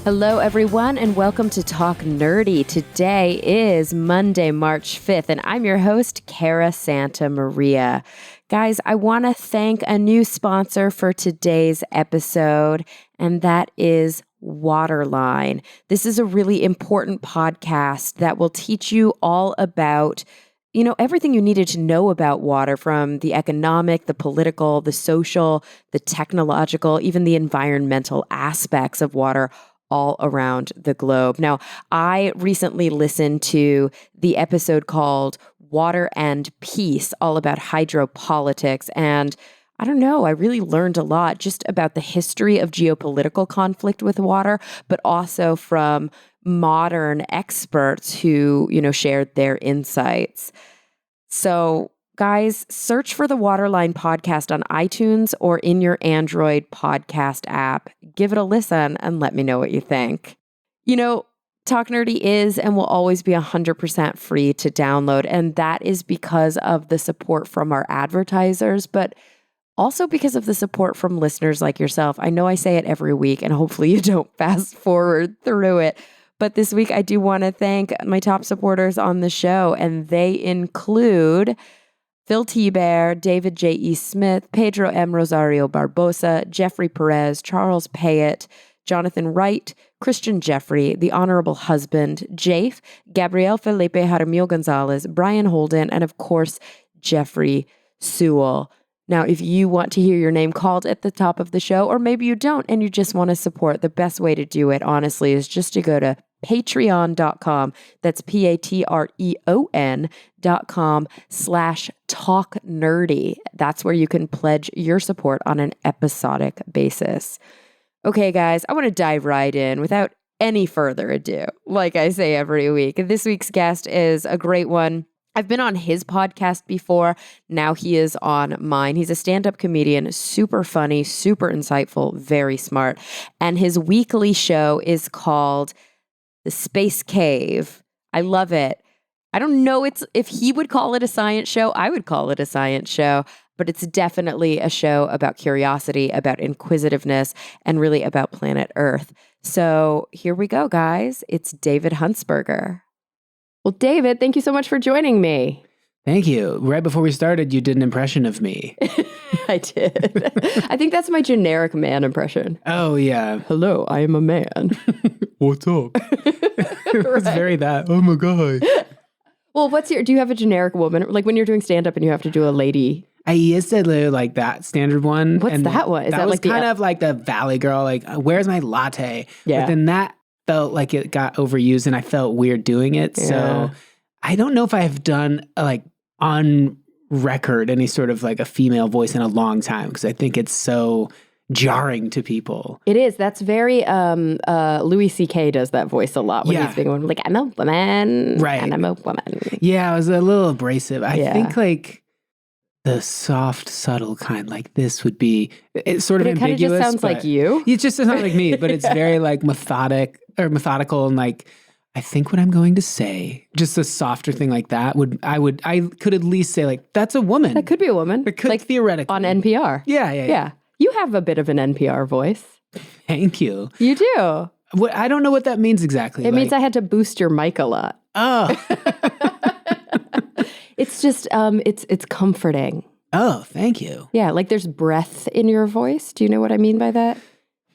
Hello, everyone, and welcome to Talk Nerdy. Today is Monday, March 5th, and I'm your host, Cara Santa Maria. Guys, I want to thank a new sponsor for today's episode, and that is Waterline. This is a really important podcast that will teach you all about everything you needed to know about water, from the economic, the political, the social, the technological, even the environmental aspects of water all around the globe. Now, I recently listened to the episode called Water and Peace, all about hydropolitics. And I don't know, I really learned a lot just about the history of geopolitical conflict with water, but also from modern experts who, shared their insights. So, guys, search for the Waterline podcast on iTunes or in your Android podcast app. Give it a listen and let me know what you think. Talk Nerdy is and will always be 100% free to download, and that is because of the support from our advertisers, but also because of the support from listeners like yourself. I know I say it every week, and hopefully you don't fast forward through it. But this week, I do want to thank my top supporters on the show, and they include Phil T. Bear, David J. E. Smith, Pedro M. Rosario Barbosa, Jeffrey Perez, Charles Payette, Jonathan Wright, Christian Jeffrey, The Honorable Husband, Jafe, Gabriel Felipe Jaramillo Gonzalez, Brian Holden, and of course, Jeffrey Sewell. Now, if you want to hear your name called at the top of the show, or maybe you don't and you just want to support, the best way to do it, honestly, is just to go to patreon.com. That's patreon.com/talknerdy. That's where you can pledge your support on an episodic basis. Okay, guys, I want to dive right in without any further ado. Like I say every week, this week's guest is a great one. I've been on his podcast before. Now he is on mine. He's a stand-up comedian, super funny, super insightful, very smart. And his weekly show is called The Space Cave. I love it. I don't know if he would call it a science show. I would call it a science show, but it's definitely a show about curiosity, about inquisitiveness, and really about planet Earth. So here we go, guys. It's David Huntsberger. Well, David, thank you so much for joining me. Thank you. Right before we started, you did an impression of me. I did. I think that's my generic man impression. Oh, yeah. Hello, I am a man. What's up? It's very that. I'm a guy. Well, do you have a generic woman? Like when you're doing stand-up and you have to do a lady. I used to do like that standard one. What's that one? Is that was like kind of like the Valley Girl, like, where's my latte? Yeah. But then that felt like it got overused and I felt weird doing it. Yeah. So I don't know if I've done like on record any sort of like a female voice in a long time, because I think it's so jarring to people. It is. That's very Louis C.K. does that voice a lot when he's being like, I'm a woman. Right. And I'm a woman. Yeah, it was a little abrasive. I think like the soft, subtle kind like this would be, it's sort of ambiguous. It kind of just sounds like you. It just sounds like me, but it's very like methodical and like, I think what I'm going to say, just a softer thing like that I could at least say like, that's a woman. That could be a woman. It could, like, theoretically. On NPR. Yeah. You have a bit of an NPR voice. Thank you. You do. I don't know what that means exactly. It means I had to boost your mic a lot. Oh. It's just, it's comforting. Oh, thank you. Yeah, like there's breath in your voice. Do you know what I mean by that?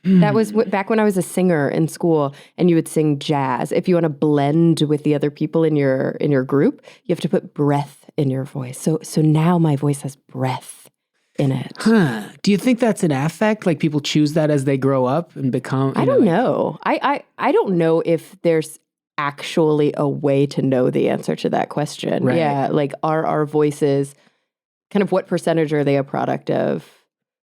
That was back when I was a singer in school and you would sing jazz. If you want to blend with the other people in your group, you have to put breath in your voice. So now my voice has breath in it. Huh. Do you think that's an affect? Like people choose that as they grow up and become... I don't know. I don't know if there's actually a way to know the answer to that question. Right. Yeah, like are our voices, kind of what percentage are they a product of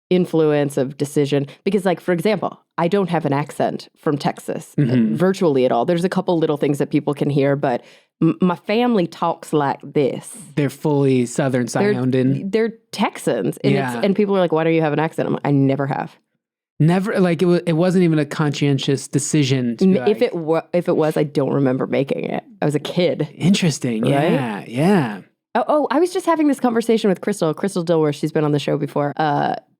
influence, of decision? Because like, for example, I don't have an accent from Texas, virtually at all. There's a couple little things that people can hear, but my family talks like this. They're fully Southern sounding. They're Texans. And, and people are like, why don't you have an accent? I'm like, I never have. Never, like it wasn't even a conscientious decision to be if it was, I don't remember making it. I was a kid. Interesting. Right? Yeah. Oh, I was just having this conversation with Crystal Dilworth. She's been on the show before.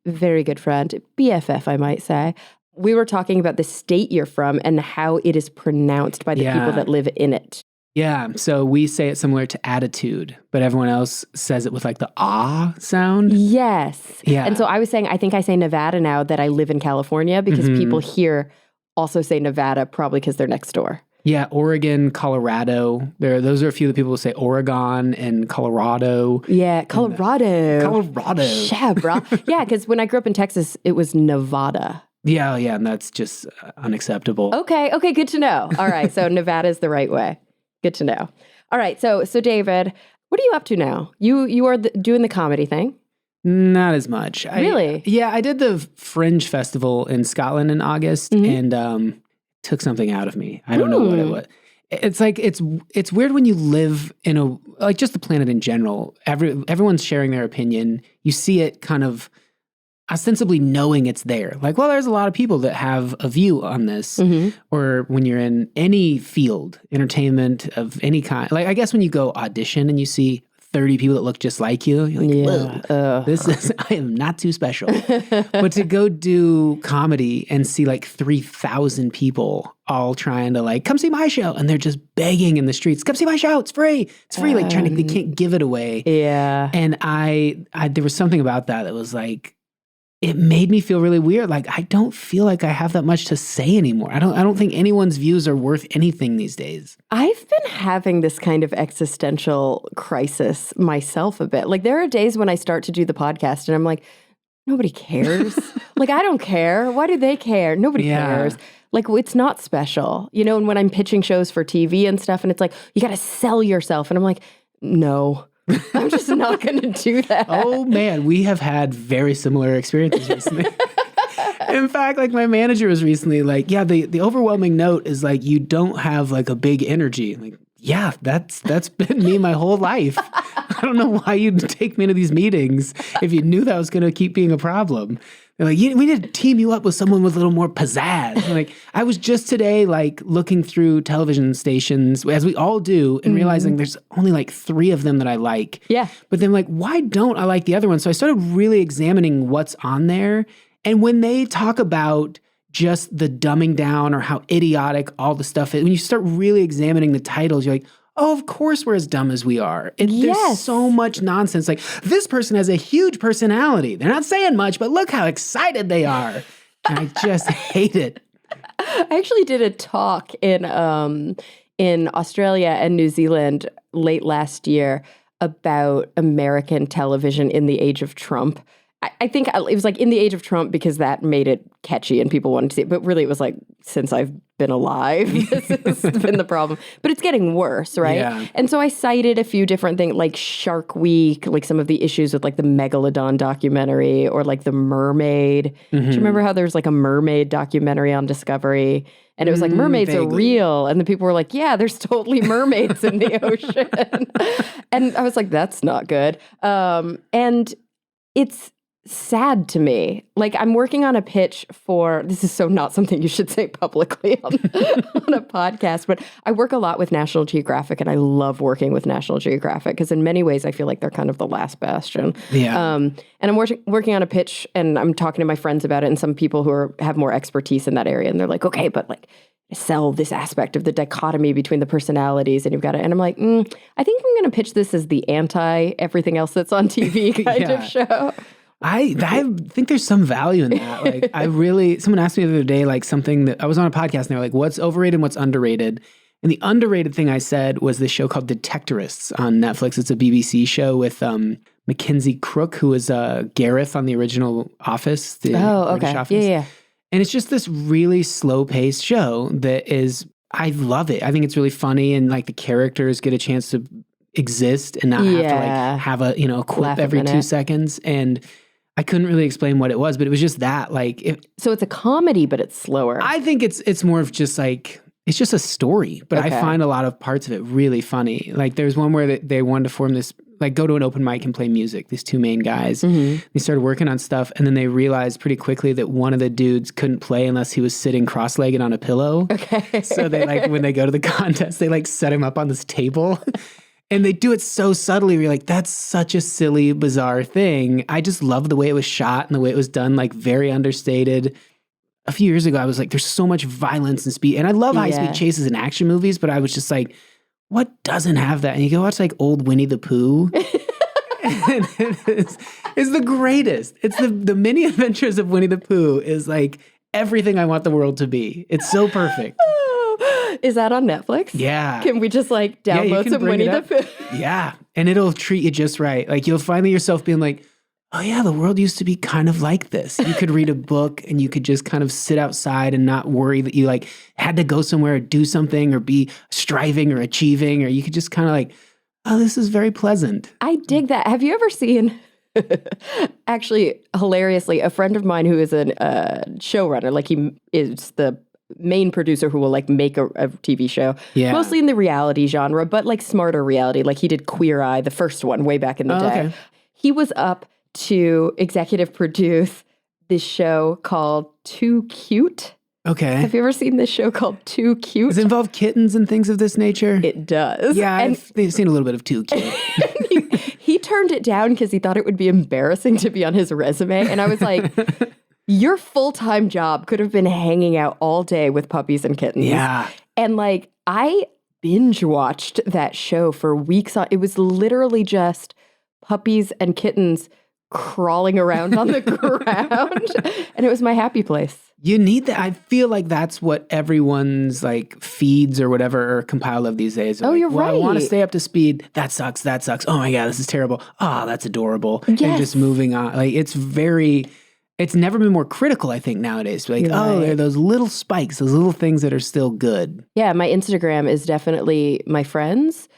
Very good friend, BFF, I might say. we were talking about the state you're from and how it is pronounced by the people that live in it. Yeah, so we say it similar to attitude, but everyone else says it with like the ah sound. Yes. Yeah. And so I was saying, I think I say Nevada now that I live in California because people here also say Nevada, probably because they're next door. Yeah, Oregon, Colorado. Those are a few of the people who say Oregon and Colorado. Yeah, Colorado. Colorado. Yeah, bro. Yeah, because when I grew up in Texas, it was Nevada. Yeah, and that's just unacceptable. Okay, good to know. All right, so Nevada is the right way. Good to know. All right, so David, what are you up to now? You are doing the comedy thing? Not as much. Really? I did the Fringe Festival in Scotland in August, and took something out of me. I don't know what it was. It's like it's weird when you live in just the planet in general. Everyone's sharing their opinion. You see it kind of ostensibly knowing it's there. Like, well, there's a lot of people that have a view on this. Or when you're in any field, entertainment of any kind. Like, I guess when you go audition and you see 30 people that look just like you, you're like, whoa, I am not too special. But to go do comedy and see like 3,000 people all trying to like, come see my show. And they're just begging in the streets, come see my show. It's free. It's free. Like they can't give it away. Yeah. And I there was something about that was like, it made me feel really weird. Like, I don't feel like I have that much to say anymore. I don't think anyone's views are worth anything these days. I've been having this kind of existential crisis myself a bit. Like, there are days when I start to do the podcast and I'm like, nobody cares. Like, I don't care. Why do they care? Nobody cares. Like, it's not special. You know, and when I'm pitching shows for TV and stuff, and it's like, you got to sell yourself. And I'm like, no. I'm just not going to do that. Oh, man. We have had very similar experiences recently. In fact, like my manager was recently like, yeah, the overwhelming note is like, you don't have like a big energy. I'm like, yeah, that's been me my whole life. I don't know why you'd take me to these meetings if you knew that was going to keep being a problem. They're like, we need to team you up with someone with a little more pizzazz. I'm like, I was just today like looking through television stations, as we all do, and realizing there's only like 3 of them that I like. Yeah. But then like, why don't I like the other one? So I started really examining what's on there. And when they talk about just the dumbing down or how idiotic all the stuff is, when you start really examining the titles, you're like, oh, of course we're as dumb as we are. There's so much nonsense. Like, this person has a huge personality. They're not saying much, but look how excited they are. And I just hate it. I actually did a talk in Australia and New Zealand late last year about American television in the age of Trump. I think it was like in the age of Trump because that made it catchy and people wanted to see it. But really it was like since I've been alive, this has been the problem. But it's getting worse, right? Yeah. And so I cited a few different things like Shark Week, like some of the issues with like the Megalodon documentary or like the mermaid. Do you remember how there's like a mermaid documentary on Discovery? And it was like, mermaids are real. And the people were like, yeah, there's totally mermaids in the ocean. And I was like, that's not good. And it's sad to me. Like, I'm working on a pitch for, this is so not something you should say publicly on a podcast, but I work a lot with National Geographic and I love working with National Geographic because in many ways I feel like they're kind of the last bastion. Yeah. And I'm working on a pitch and I'm talking to my friends about it and some people who have more expertise in that area and they're like, okay, but like sell this aspect of the dichotomy between the personalities and you've got to, and I'm like, I think I'm going to pitch this as the anti everything else that's on TV kind of show. I think there's some value in that. Like, someone asked me the other day, like something that I was on a podcast and they were like, what's overrated and what's underrated? And the underrated thing I said was this show called Detectorists on Netflix. It's a BBC show with Mackenzie Crook, who was Gareth on the original Office. The British Office. Yeah. And it's just this really slow-paced show that is, I love it. I think it's really funny and like the characters get a chance to exist and not have to like have a quip every 2 seconds. And I couldn't really explain what it was, but it was just that so it's a comedy, but it's slower. I think it's more of just like, it's just a story, but I find a lot of parts of it really funny. Like there's one where they wanted to form this, like go to an open mic and play music, these 2 main guys. They started working on stuff and then they realized pretty quickly that one of the dudes couldn't play unless he was sitting cross-legged on a pillow. Okay. So they like, when they go to the contest, they like set him up on this table. And they do it so subtly. You're like, that's such a silly, bizarre thing. I just love the way it was shot and the way it was done, like very understated. a few years ago, I was like, there's so much violence and speed. And I love high-speed chases in action movies, but I was just like, what doesn't have that? And you go watch like old Winnie the Pooh. And it's the greatest. It's the mini adventures of Winnie the Pooh is like everything I want the world to be. It's so perfect. Is that on Netflix? Yeah. Can we just like download some Winnie the Pooh? Yeah. And it'll treat you just right. Like you'll find yourself being like, oh yeah, the world used to be kind of like this. You could read a book and you could just kind of sit outside and not worry that you like had to go somewhere or do something or be striving or achieving, or you could just kind of like, oh, this is very pleasant. I dig that. Have you ever seen, actually, hilariously, a friend of mine who is a showrunner, like he is the main producer who will like make a TV show, mostly in the reality genre, but like smarter reality. Like he did Queer Eye, the first one way back in the day. Okay. He was up to executive produce this show called Too Cute. Okay. Have you ever seen this show called Too Cute? Does it involve kittens and things of this nature? It does. Yeah, I've seen a little bit of Too Cute. he turned it down because he thought it would be embarrassing to be on his resume. And I was like, your full-time job could have been hanging out all day with puppies and kittens. Yeah. And like, I binge watched that show for weeks. It was literally just puppies and kittens crawling around on the ground. And it was my happy place. You need that. I feel like that's what everyone's like feeds or whatever are compiled of these days. Oh, like, you're right. I want to stay up to speed. That sucks. That sucks. Oh my God, this is terrible. Oh, that's adorable. Yes. And just moving on. Like it's never been more critical, I think, nowadays. Like, there are those little spikes, those little things that are still good. Yeah, my Instagram is definitely my friends,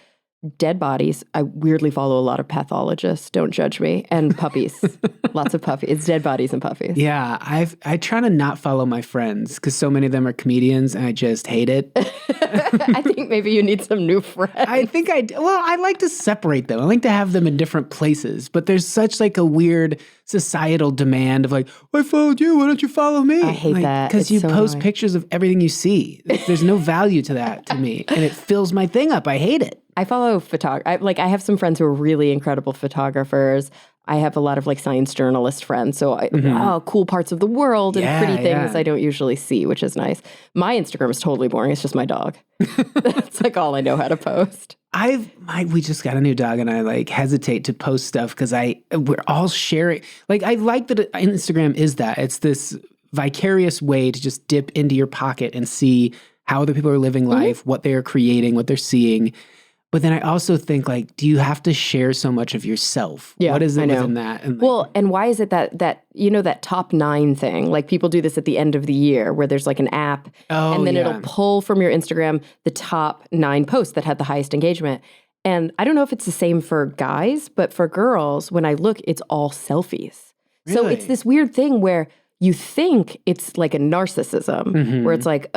dead bodies. I weirdly follow a lot of pathologists, don't judge me, and puppies. Lots of puppies. It's dead bodies and puppies. Yeah, I try to not follow my friends because so many of them are comedians and I just hate it. I think maybe you need some new friends. I like to separate them. I like to have them in different places, but there's such like a weird societal demand of like, I followed you, why don't you follow me? I hate that. Because you post pictures of everything you see. There's no value to that to me. And it fills my thing up. I hate it. I follow I have some friends who are really incredible photographers. I have a lot of like science journalist friends. So cool parts of the world and pretty things I don't usually see, which is nice. My Instagram is totally boring. It's just my dog. That's like all I know how to post. We just got a new dog and I like hesitate to post stuff because we're all sharing. Like I like that Instagram is that. It's this vicarious way to just dip into your pocket and see how other people are living life, what they're creating, what they're seeing. But then I also think, like, do you have to share so much of yourself? Yeah, what is it within that? And and why is it that that top 9 thing? Like, people do this at the end of the year where there's like an app, and then it'll pull from your Instagram the top 9 posts that had the highest engagement. And I don't know if it's the same for guys, but for girls, when I look, it's all selfies. Really? So it's this weird thing where you think it's like a narcissism where it's like,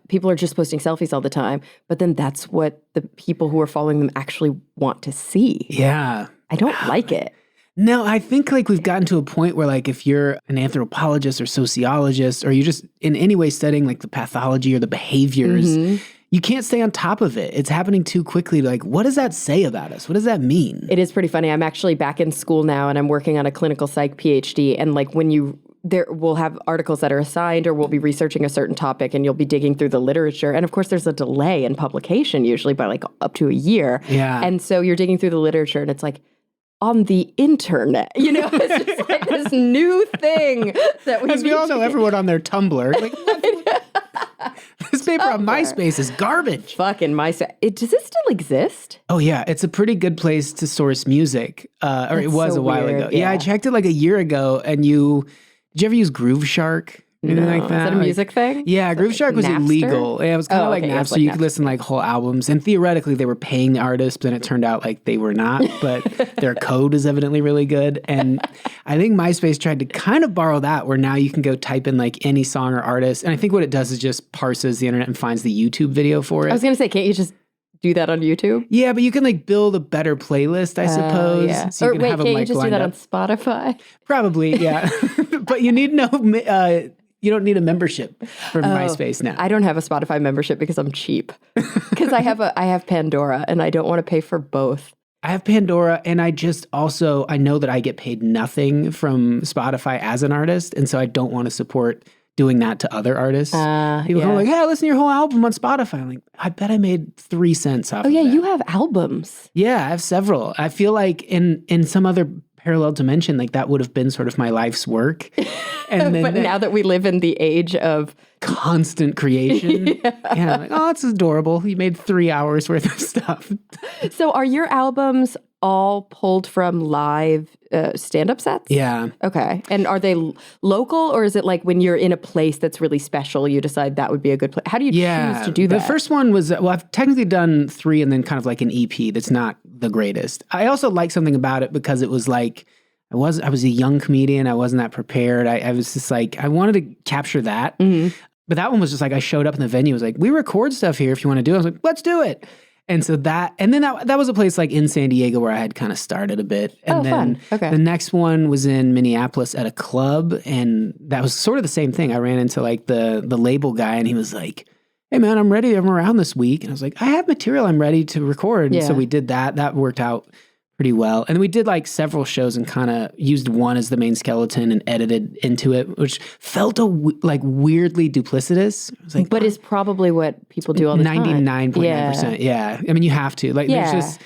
people are just posting selfies all the time. But then that's what the people who are following them actually want to see. Yeah. I don't like it. No, I think like we've gotten to a point where like if you're an anthropologist or sociologist or you're just in any way studying like the pathology or the behaviors, you can't stay on top of it. It's happening too quickly. Like, what does that say about us? What does that mean? It is pretty funny. I'm actually back in school now and I'm working on a clinical psych PhD. And like we'll have articles that are assigned or we'll be researching a certain topic and you'll be digging through the literature. And of course, there's a delay in publication usually by like up to a year. Yeah. And so you're digging through the literature and it's like on the internet, it's just like this new thing that we As we all know, everyone on their Tumblr. Like, this paper on MySpace is garbage. Fucking MySpace. Does it still exist? Oh, yeah. It's a pretty good place to source music. Or it was a while ago. Yeah, I checked it like a year ago and did you ever use Groove Shark? Anything like that? Is that a music thing? Yeah, Groove Shark was illegal. Yeah, it was kind of like Napster. You could listen to like whole albums. And theoretically, they were paying the artists, but then it turned out like they were not. But their code is evidently really good. And I think MySpace tried to kind of borrow that, where now you can go type in like any song or artist. And I think what it does is just parses the internet and finds the YouTube video for it. I was going to say, can't you just do that on YouTube? Yeah, but you can like build a better playlist, I suppose. Yeah. So you can have can't you just do that on Spotify? Probably, yeah. But you need no... You don't need a membership for MySpace now. I don't have a Spotify membership because I'm cheap. Because I have Pandora and I don't want to pay for both. I have Pandora and I know that I get paid nothing from Spotify as an artist. And so I don't want to support doing that to other artists. People come like, hey, listen to your whole album on Spotify. I'm like, I bet I made 3 cents off of that. You have albums. Yeah, I have several. I feel like in some other parallel dimension, like that would have been sort of my life's work. And then but now that we live in the age of constant creation, I'm like, oh, it's adorable. You made 3 hours worth of stuff. So are your albums all pulled from live stand-up sets? Yeah. Okay. And are they local, or is it like when you're in a place that's really special, you decide that would be a good place? How do you choose to do that? The first one was, I've technically done 3 and then kind of like an EP that's not the greatest. I also like something about it because it was like, I was a young comedian. I wasn't that prepared. I was just like, I wanted to capture that. Mm-hmm. But that one was just like, I showed up in the venue. It was like, we record stuff here if you want to do it. I was like, let's do it. And so that was a place like in San Diego where I had kind of started a bit. And then fun. Okay. The next one was in Minneapolis at a club. And that was sort of the same thing. I ran into like the label guy and he was like, hey man, I'm ready. I'm around this week. And I was like, I have material I'm ready to record. And so we did that. That worked out pretty well. And we did like several shows and kind of used one as the main skeleton and edited into it, which felt like weirdly duplicitous. I was like, but it's probably what people do all the time. 99.9%. Yeah. I mean, you have to. Like, there's just...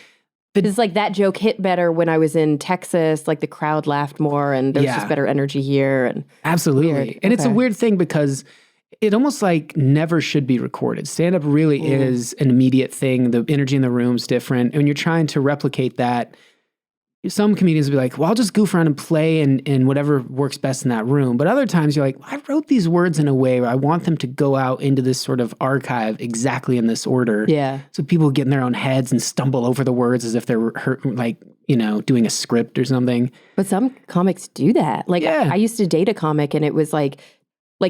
It's like that joke hit better when I was in Texas. Like the crowd laughed more and there was just better energy here. And absolutely. Weird. And it's a weird thing because it almost like never should be recorded. Stand-up really is an immediate thing. The energy in the room's different. And when you're trying to replicate that, some comedians will be like, well, I'll just goof around and play and whatever works best in that room. But other times you're like, I wrote these words in a way where I want them to go out into this sort of archive exactly in this order. Yeah. So people get in their own heads and stumble over the words as if they're doing a script or something. But some comics do that. Like I used to date a comic and it was like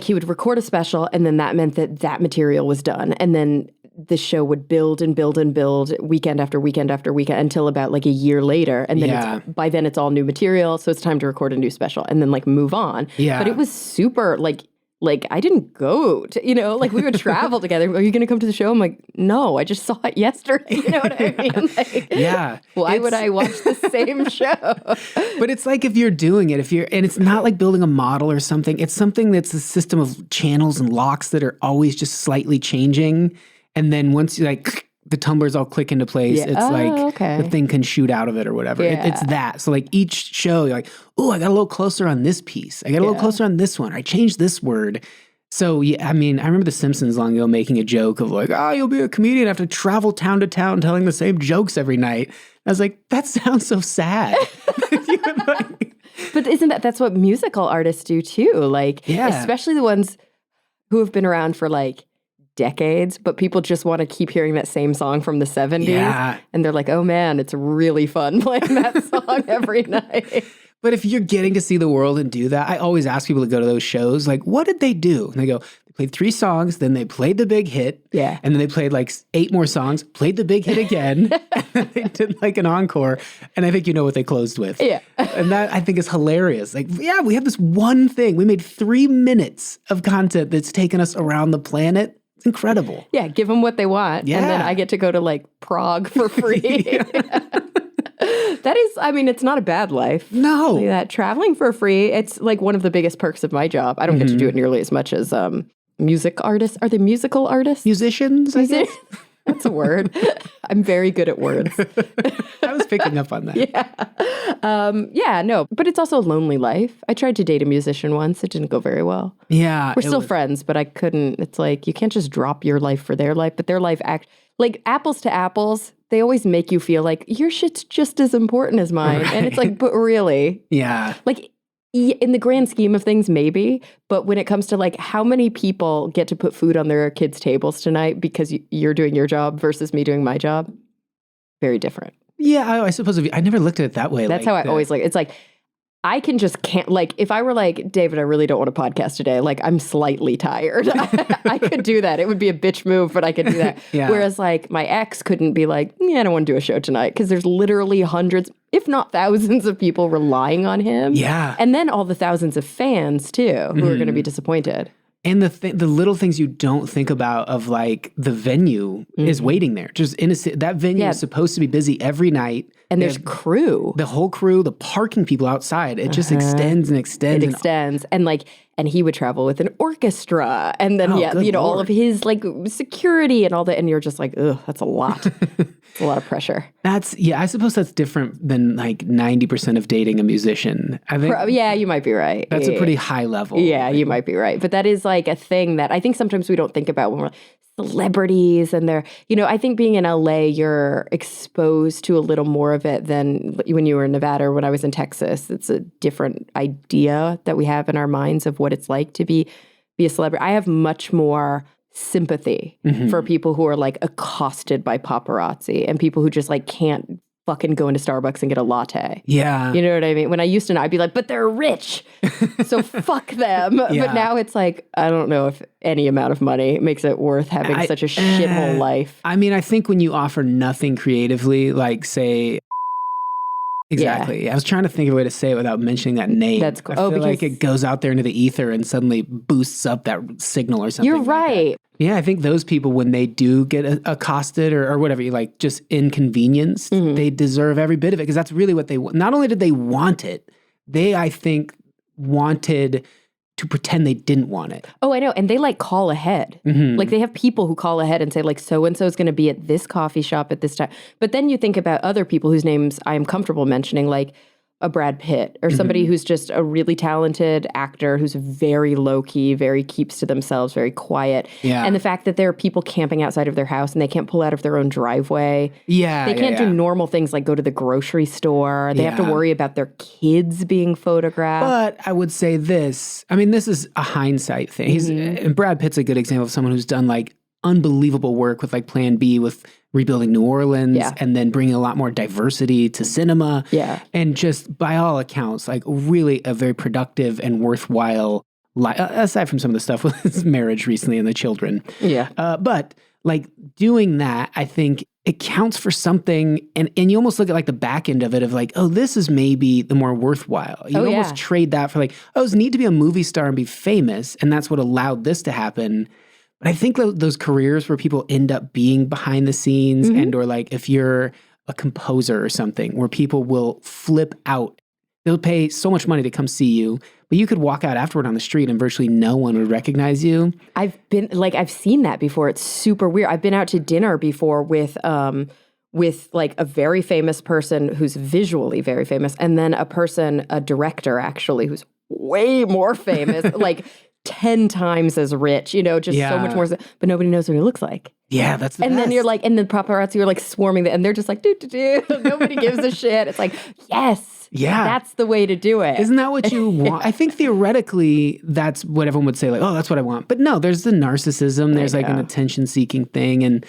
he would record a special and then that meant that material was done. And then the show would build and build and build weekend after weekend after weekend until about like a year later. And then by then it's all new material. So it's time to record a new special and then like move on. Yeah. But it was super like I didn't go to, like we would travel together. Are you going to come to the show? I'm like, no, I just saw it yesterday. You know what I mean? Like, why would I watch the same show? But it's like if you're doing it, and it's not like building a model or something. It's something that's a system of channels and locks that are always just slightly changing. And then once you like the tumblers all click into place, it's the thing can shoot out of it or whatever. Yeah. It's that. So like each show, you're like, oh, I got a little closer on this piece. I got a little closer on this one. I changed this word. So yeah, I mean, I remember The Simpsons long ago making a joke of like, oh, you'll be a comedian, have to travel town to town telling the same jokes every night. I was like, that sounds so sad. But that's what musical artists do too? Like, especially the ones who have been around for like decades, but people just want to keep hearing that same song from the 70s. Yeah. And they're like, oh man, it's really fun playing that song every night. But if you're getting to see the world and do that, I always ask people to go to those shows, like, what did they do? And they go, they played 3 songs, then they played the big hit. Yeah. And then they played like 8 more songs, played the big hit again. And then they did like an encore. And I think you know what they closed with. Yeah. And that I think is hilarious. Like, yeah, we have this one thing. We made 3 minutes of content that's taken us around the planet. It's incredible. Yeah, give them what they want. Yeah. And then I get to go to like Prague for free. That is, I mean, it's not a bad life. No. Like that traveling for free, it's like one of the biggest perks of my job. I don't get to do it nearly as much as music artists. Are they musical artists? Musicians, I guess. That's a word. I'm very good at words. I was picking up on that. Yeah. No, but it's also a lonely life. I tried to date a musician once. It didn't go very well. Yeah. We're still friends, but I couldn't. It's like, you can't just drop your life for their life, but their life like apples to apples, they always make you feel like your shit's just as important as mine. Right. And it's like, but really? Yeah. Like, in the grand scheme of things, maybe. But when it comes to like how many people get to put food on their kids' tables tonight because you're doing your job versus me doing my job, very different. Yeah, I suppose I never looked at it that way. That's how I always like. It's like I can just can't, like, if I were like, David, I really don't want to podcast today. Like, I'm slightly tired. I could do that. It would be a bitch move, but I could do that. Yeah. Whereas like my ex couldn't be like, yeah, I don't want to do a show tonight. Because there's literally hundreds, if not thousands of people relying on him. Yeah. And then all the thousands of fans too, who are going to be disappointed. And the little things you don't think about of like the venue is waiting there. Just that venue is supposed to be busy every night. And there's crew. The whole crew, the parking people outside. It just extends and extends. It extends. And like and he would travel with an orchestra, and then all of his like security and all that, and you're just like, ugh, that's a lot. It's a lot of pressure. I suppose that's different than like 90% of dating a musician. I think. You might be right. That's a pretty high level. Yeah, you might be right. But that is like a thing that I think sometimes we don't think about when we're celebrities and they're, I think being in LA, you're exposed to a little more of it than when you were in Nevada or when I was in Texas. It's a different idea that we have in our minds of what it's like to be a celebrity. I have much more sympathy for people who are like accosted by paparazzi and people who just like can't fucking go into Starbucks and get a latte. Yeah. You know what I mean? When I used to, I'd be like, but they're rich, so fuck them. Yeah. But now it's like, I don't know if any amount of money makes it worth having such a shithole life. I mean, I think when you offer nothing creatively, like say, exactly. Yeah. I was trying to think of a way to say it without mentioning that name. That's cool. I feel like it goes out there into the ether and suddenly boosts up that signal or something. You're right. Like yeah, I think those people, when they do get accosted or whatever, like just inconvenienced, they deserve every bit of it because that's really what they want. Not only did they want it, they, I think, wanted to pretend they didn't want it. Oh, I know. And they like call ahead. Like they have people who call ahead and say like, so-and-so is going to be at this coffee shop at this time. But then you think about other people whose names I am comfortable mentioning, like a Brad Pitt or somebody who's just a really talented actor who's very low-key, very keeps to themselves, very quiet. Yeah. And the fact that there are people camping outside of their house and they can't pull out of their own driveway. Yeah. They can't do normal things like go to the grocery store. They have to worry about their kids being photographed. But I would say this. I mean, this is a hindsight thing. And Brad Pitt's a good example of someone who's done like unbelievable work with like Plan B with rebuilding New Orleans and then bringing a lot more diversity to cinema. Yeah. And just by all accounts, like really a very productive and worthwhile life, aside from some of the stuff with his marriage recently and the children. Yeah. But like doing that, I think it counts for something. And you almost look at like the back end of it of like, oh, this is maybe the more worthwhile. You almost trade that for like, oh, it's neat to be a movie star and be famous. And that's what allowed this to happen. But I think those careers where people end up being behind the scenes and or like if you're a composer or something where people will flip out, they'll pay so much money to come see you, but you could walk out afterward on the street and virtually no one would recognize you. I've seen that before. It's super weird. I've been out to dinner before with like a very famous person who's visually very famous and then a director actually who's way more famous, like 10 times as rich, just so much more, but nobody knows what he looks like. Yeah, that's the And best. then you're like, and the paparazzi are like swarming, and they're just like, do. Nobody gives a shit. It's like, yes, that's the way to do it. Isn't that what you want? I think theoretically, that's what everyone would say, like, oh, that's what I want. But no, there's the narcissism. There's like an attention-seeking thing, and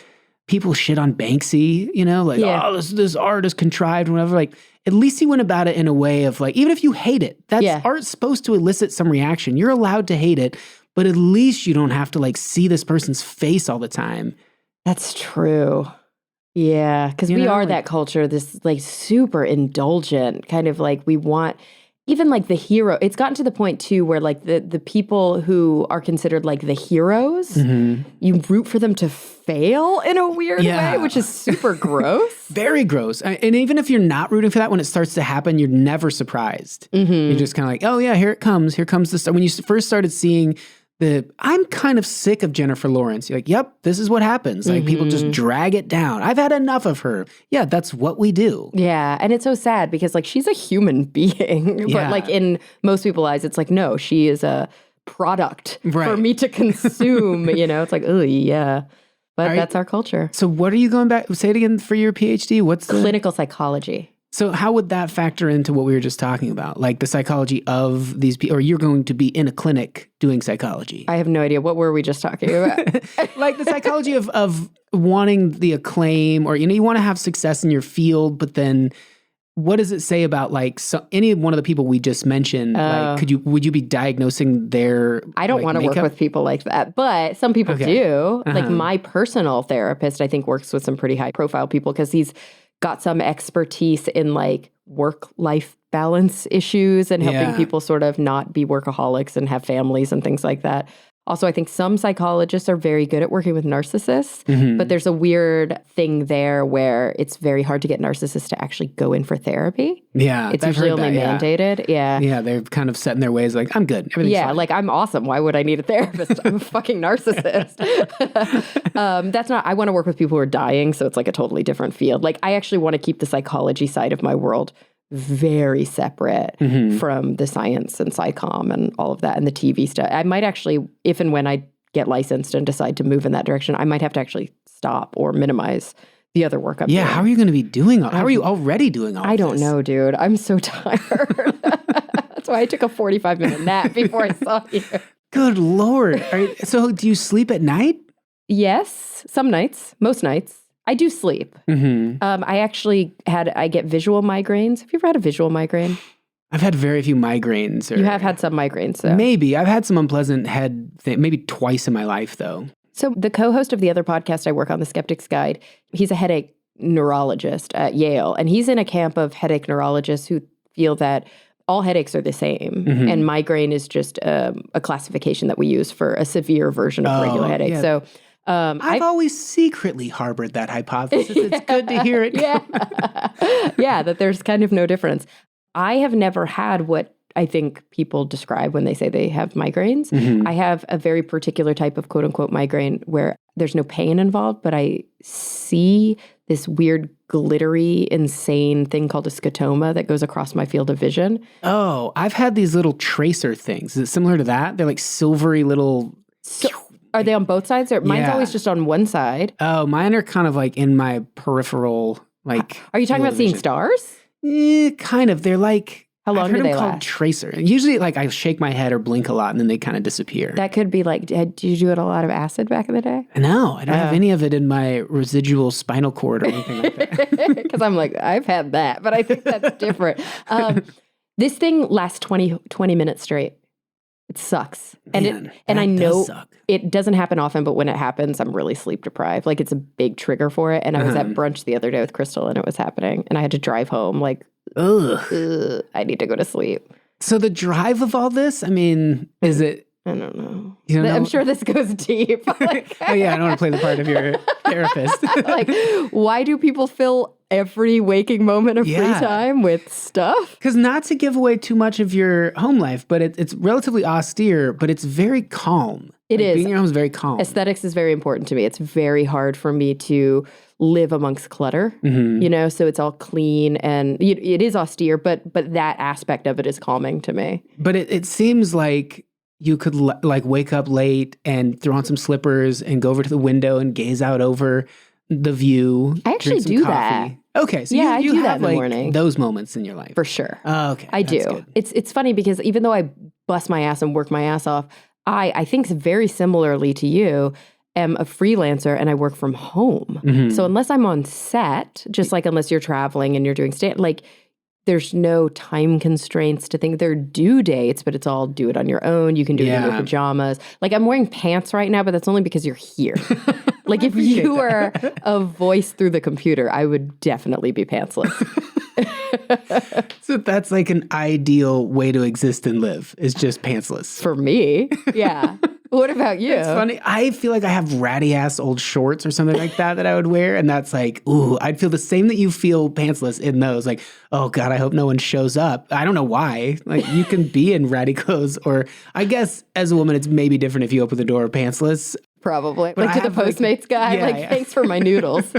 people shit on Banksy, like, oh, this art is contrived, whatever. Like, at least he went about it in a way of like, even if you hate it, that's art's supposed to elicit some reaction. You're allowed to hate it, but at least you don't have to like see this person's face all the time. That's true. Yeah, because we are that culture, this like super indulgent kind of like we want, even like the hero. It's gotten to the point too where like the people who are considered like the heroes, you root for them to fail in a weird way, which is super gross. Very gross. And even if you're not rooting for that, when it starts to happen, you're never surprised. You're just kind of like, oh yeah, here it comes. Here comes the stuff. When you first started seeing I'm kind of sick of Jennifer Lawrence. You're like, yep, this is what happens. Like people just drag it down. I've had enough of her. Yeah, that's what we do. Yeah, and it's so sad because like she's a human being, but like in most people's eyes, it's like, no, she is a product for me to consume. It's like, oh yeah, but that's our culture. So what are you going back? Say it again for your PhD. What's clinical psychology? So how would that factor into what we were just talking about? Like the psychology of these people, or you're going to be in a clinic doing psychology? I have no idea. What were we just talking about? Like the psychology of wanting the acclaim, or, you want to have success in your field, but then what does it say about like any one of the people we just mentioned? Like, would you be diagnosing their I don't want to work with people like that, but some people do. Like my personal therapist, I think works with some pretty high profile people because he's got some expertise in like work-life balance issues and helping people sort of not be workaholics and have families and things like that. Also, I think some psychologists are very good at working with narcissists, but there's a weird thing there where it's very hard to get narcissists to actually go in for therapy. Yeah. It's usually only mandated. Yeah. Yeah, they're kind of set in their ways like, I'm good. Everything's fine. Like, I'm awesome. Why would I need a therapist? I'm a fucking narcissist. I want to work with people who are dying, so it's like a totally different field. Like, I actually want to keep the psychology side of my world very separate from the science and psychom and all of that and the TV stuff. I might actually, if and when I get licensed and decide to move in that direction, I might have to actually stop or minimize the other work I'm doing. How are you going to be doing all? How are you already doing all I don't know, dude. I'm so tired. That's why I took a 45-minute nap before I saw you. Good Lord. So do you sleep at night? Yes, some nights, most nights. I do sleep. I get visual migraines. Have you ever had a visual migraine? I've had very few migraines. You have had some migraines, though. Maybe. I've had some unpleasant head maybe twice in my life, though. So the co-host of the other podcast I work on, The Skeptic's Guide, he's a headache neurologist at Yale, and he's in a camp of headache neurologists who feel that all headaches are the same, and migraine is just a classification that we use for a severe version of regular headache. Yeah. So I've always secretly harbored that hypothesis. It's good to hear it. Yeah, that there's kind of no difference. I have never had what I think people describe when they say they have migraines. I have a very particular type of quote unquote migraine where there's no pain involved, but I see this weird glittery, insane thing called a scotoma that goes across my field of vision. Oh, I've had these little tracer things. Is it similar to that? They're like silvery little... Are they on both sides? Or mine's always just on one side. Oh, mine are kind of like in my peripheral, like... Are you talking about seeing stars? Kind of. They're like... How long do they last? Called tracer. Usually, like, I shake my head or blink a lot, and then they kind of disappear. That could be like, did you do it a lot of acid back in the day? No, I don't have any of it in my residual spinal cord or anything like that. Because I'm like, I've had that, but I think that's different. This thing lasts 20 minutes straight. It sucks. And I know it doesn't happen often, but when it happens, I'm really sleep deprived. Like, it's a big trigger for it. And I was at brunch the other day with Crystal, and it was happening. And I had to drive home like, ugh, I need to go to sleep. So the drive of all this, I mean, is it... I don't know. You don't know? I'm sure this goes deep. Like, oh yeah, I don't want to play the part of your therapist. Like, why do people fill every waking moment of free time with stuff? Because not to give away too much of your home life, but it's relatively austere, but it's very calm. It is. Being in your home is very calm. Aesthetics is very important to me. It's very hard for me to live amongst clutter, you know, so it's all clean and it is austere, but that aspect of it is calming to me. But it seems like you could like wake up late and throw on some slippers and go over to the window and gaze out over the view. I actually do that. Okay, so I you do have that in the like morning. Those moments in your life. For sure. Oh, okay. I do. Good. It's funny because even though I bust my ass and work my ass off, I think very similarly to you, am a freelancer and I work from home. So unless I'm on set, just like unless you're traveling and you're doing like there's no time constraints to think. There are due dates, but it's all do it on your own. You can do it in your pajamas. Like I'm wearing pants right now, but that's only because you're here. Like if you were a voice through the computer, I would definitely be pantsless. So that's like an ideal way to exist and live, is just pantsless. For me, yeah. What about you? It's funny. I feel like I have ratty ass old shorts or something like that I would wear. And that's like, ooh, I'd feel the same that you feel pantsless in those. Like, oh God, I hope no one shows up. I don't know why. Like you can be in ratty clothes, or I guess as a woman, it's maybe different if you open the door pantsless. Probably. But like to the Postmates guy, thanks for my noodles.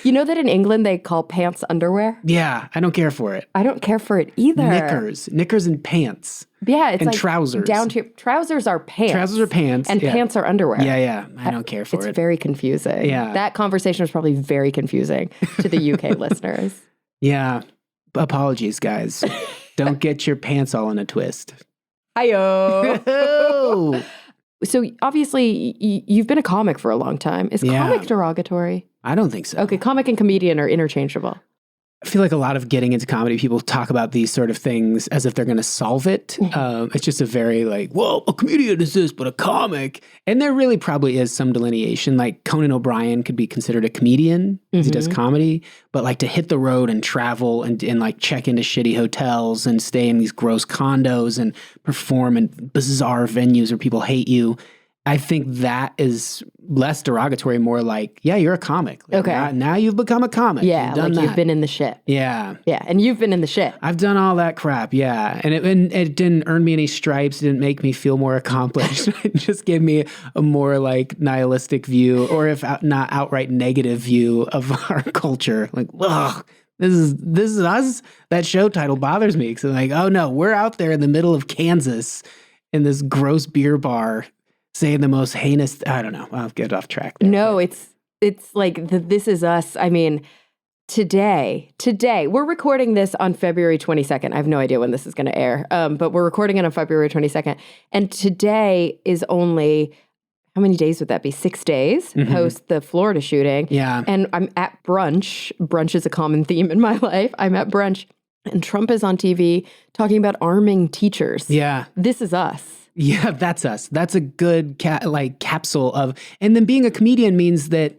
You know that in England they call pants underwear? Yeah, I don't care for it. I don't care for it either. Knickers and pants. Yeah, it's and like trousers. Down to trousers are pants. Trousers are pants. And pants are underwear. Yeah. I don't care for it. It's very confusing. Yeah. That conversation was probably very confusing to the UK listeners. Yeah. Apologies, guys. Don't get your pants all in a twist. Hi-yo. So obviously you've been a comic for a long time. Is comic derogatory? I don't think so. Okay, comic and comedian are interchangeable. I feel like a lot of getting into comedy, people talk about these sort of things as if they're going to solve it. It's just a very like, well, a comedian is this, but a comic. And there really probably is some delineation. Like Conan O'Brien could be considered a comedian because he does comedy, but like to hit the road and travel and like check into shitty hotels and stay in these gross condos and perform in bizarre venues where people hate you. I think that is less derogatory, more like, yeah, you're a comic. Like, okay. Now you've become a comic. Yeah, like you've been in the shit. Yeah. Yeah, and you've been in the shit. I've done all that crap, yeah. And it didn't earn me any stripes. It didn't make me feel more accomplished. It just gave me a more like nihilistic view, or if not outright negative view of our culture. Like, ugh. This is us. That show title bothers me. Because I'm like, oh no, we're out there in the middle of Kansas in this gross beer bar saying the most heinous, I don't know. I'll get off track there. No, it's like This Is Us. I mean, today, we're recording this on February 22nd. I have no idea when this is going to air, but we're recording it on February 22nd. And today is only, how many days would that be? 6 days post the Florida shooting. Yeah. And I'm at brunch. Brunch is a common theme in my life. I'm at brunch and Trump is on TV talking about arming teachers. Yeah. This is us. Yeah, that's us. That's a good capsule of, and then being a comedian means that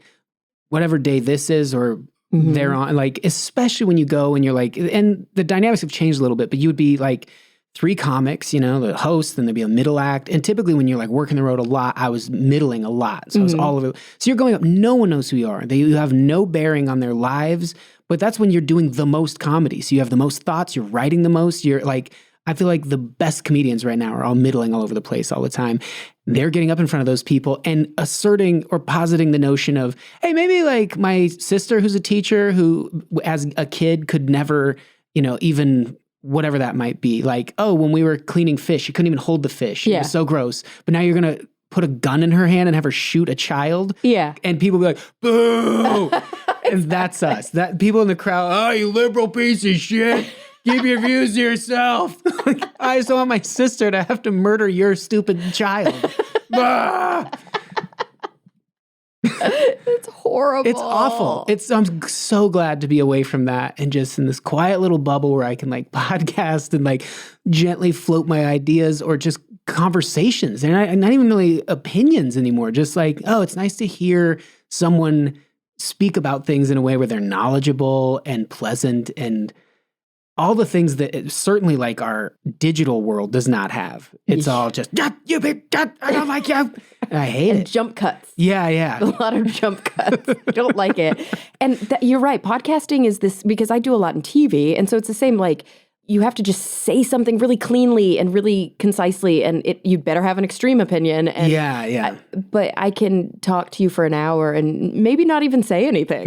whatever day this is or they're on, like, especially when you go and you're like, and the dynamics have changed a little bit, but you would be like 3 comics, you know, the host, then there'd be a middle act. And typically when you're like working the road a lot, I was middling a lot. So I was all over. So you're going up, no one knows who you are. You have no bearing on their lives, but that's when you're doing the most comedy. So you have the most thoughts, you're writing the most, you're like, I feel like the best comedians right now are all middling all over the place all the time. They're getting up in front of those people and asserting or positing the notion of, hey, maybe like my sister who's a teacher who as a kid could never, you know, even whatever that might be. Like, oh, when we were cleaning fish, you couldn't even hold the fish. Yeah. It was so gross. But now you're going to put a gun in her hand and have her shoot a child. Yeah. And people be like, boo. And that's us. That people in the crowd, oh, you liberal piece of shit. Keep your views to yourself. Like, I just don't want my sister to have to murder your stupid child. It's horrible. It's awful. I'm so glad to be away from that and just in this quiet little bubble where I can like podcast and like gently float my ideas or just conversations. And not even really opinions anymore. Just like, oh, it's nice to hear someone speak about things in a way where they're knowledgeable and pleasant and all the things that certainly like our digital world does not have. It's all just, I don't like you. And I hate it. Jump cuts. Yeah. A lot of jump cuts. I don't like it. And you're right. Podcasting is this, because I do a lot in TV. And so it's the same, like, you have to just say something really cleanly and really concisely. And you better have an extreme opinion. And yeah. But I can talk to you for an hour and maybe not even say anything.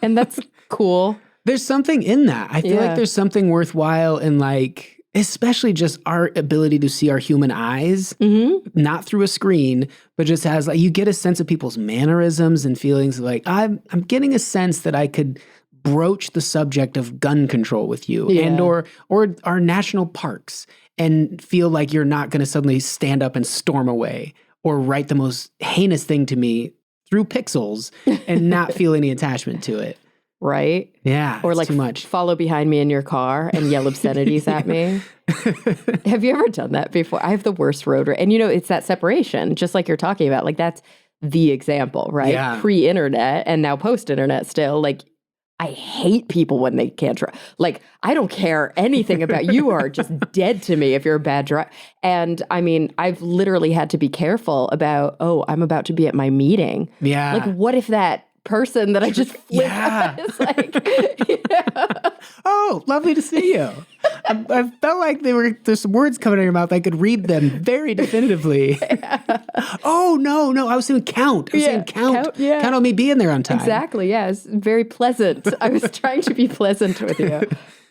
And that's cool. There's something in that. I feel like there's something worthwhile in like, especially just our ability to see our human eyes, not through a screen, but just as like, you get a sense of people's mannerisms and feelings. Like I'm getting a sense that I could broach the subject of gun control with you and or our national parks and feel like you're not going to suddenly stand up and storm away or write the most heinous thing to me through pixels and not feel any attachment to it. Right? Yeah. Or like too much. Follow behind me in your car and yell obscenities at me. Have you ever done that before? I have the worst road rage. And you know, it's that separation, just like you're talking about. Like that's the example, right? Yeah. Pre-internet and now post-internet still. Like I hate people when they can't drive. Like I don't care anything about you are just dead to me if you're a bad driver. And I mean, I've literally had to be careful about, oh, I'm about to be at my meeting. Yeah. Like what if that person that I just flipped is like, oh, lovely to see you. I felt like there's some words coming out of your mouth. I could read them very definitively. Oh, no. I was saying count. Count on me being there on time. Exactly. Yeah. It's very pleasant. I was trying to be pleasant with you.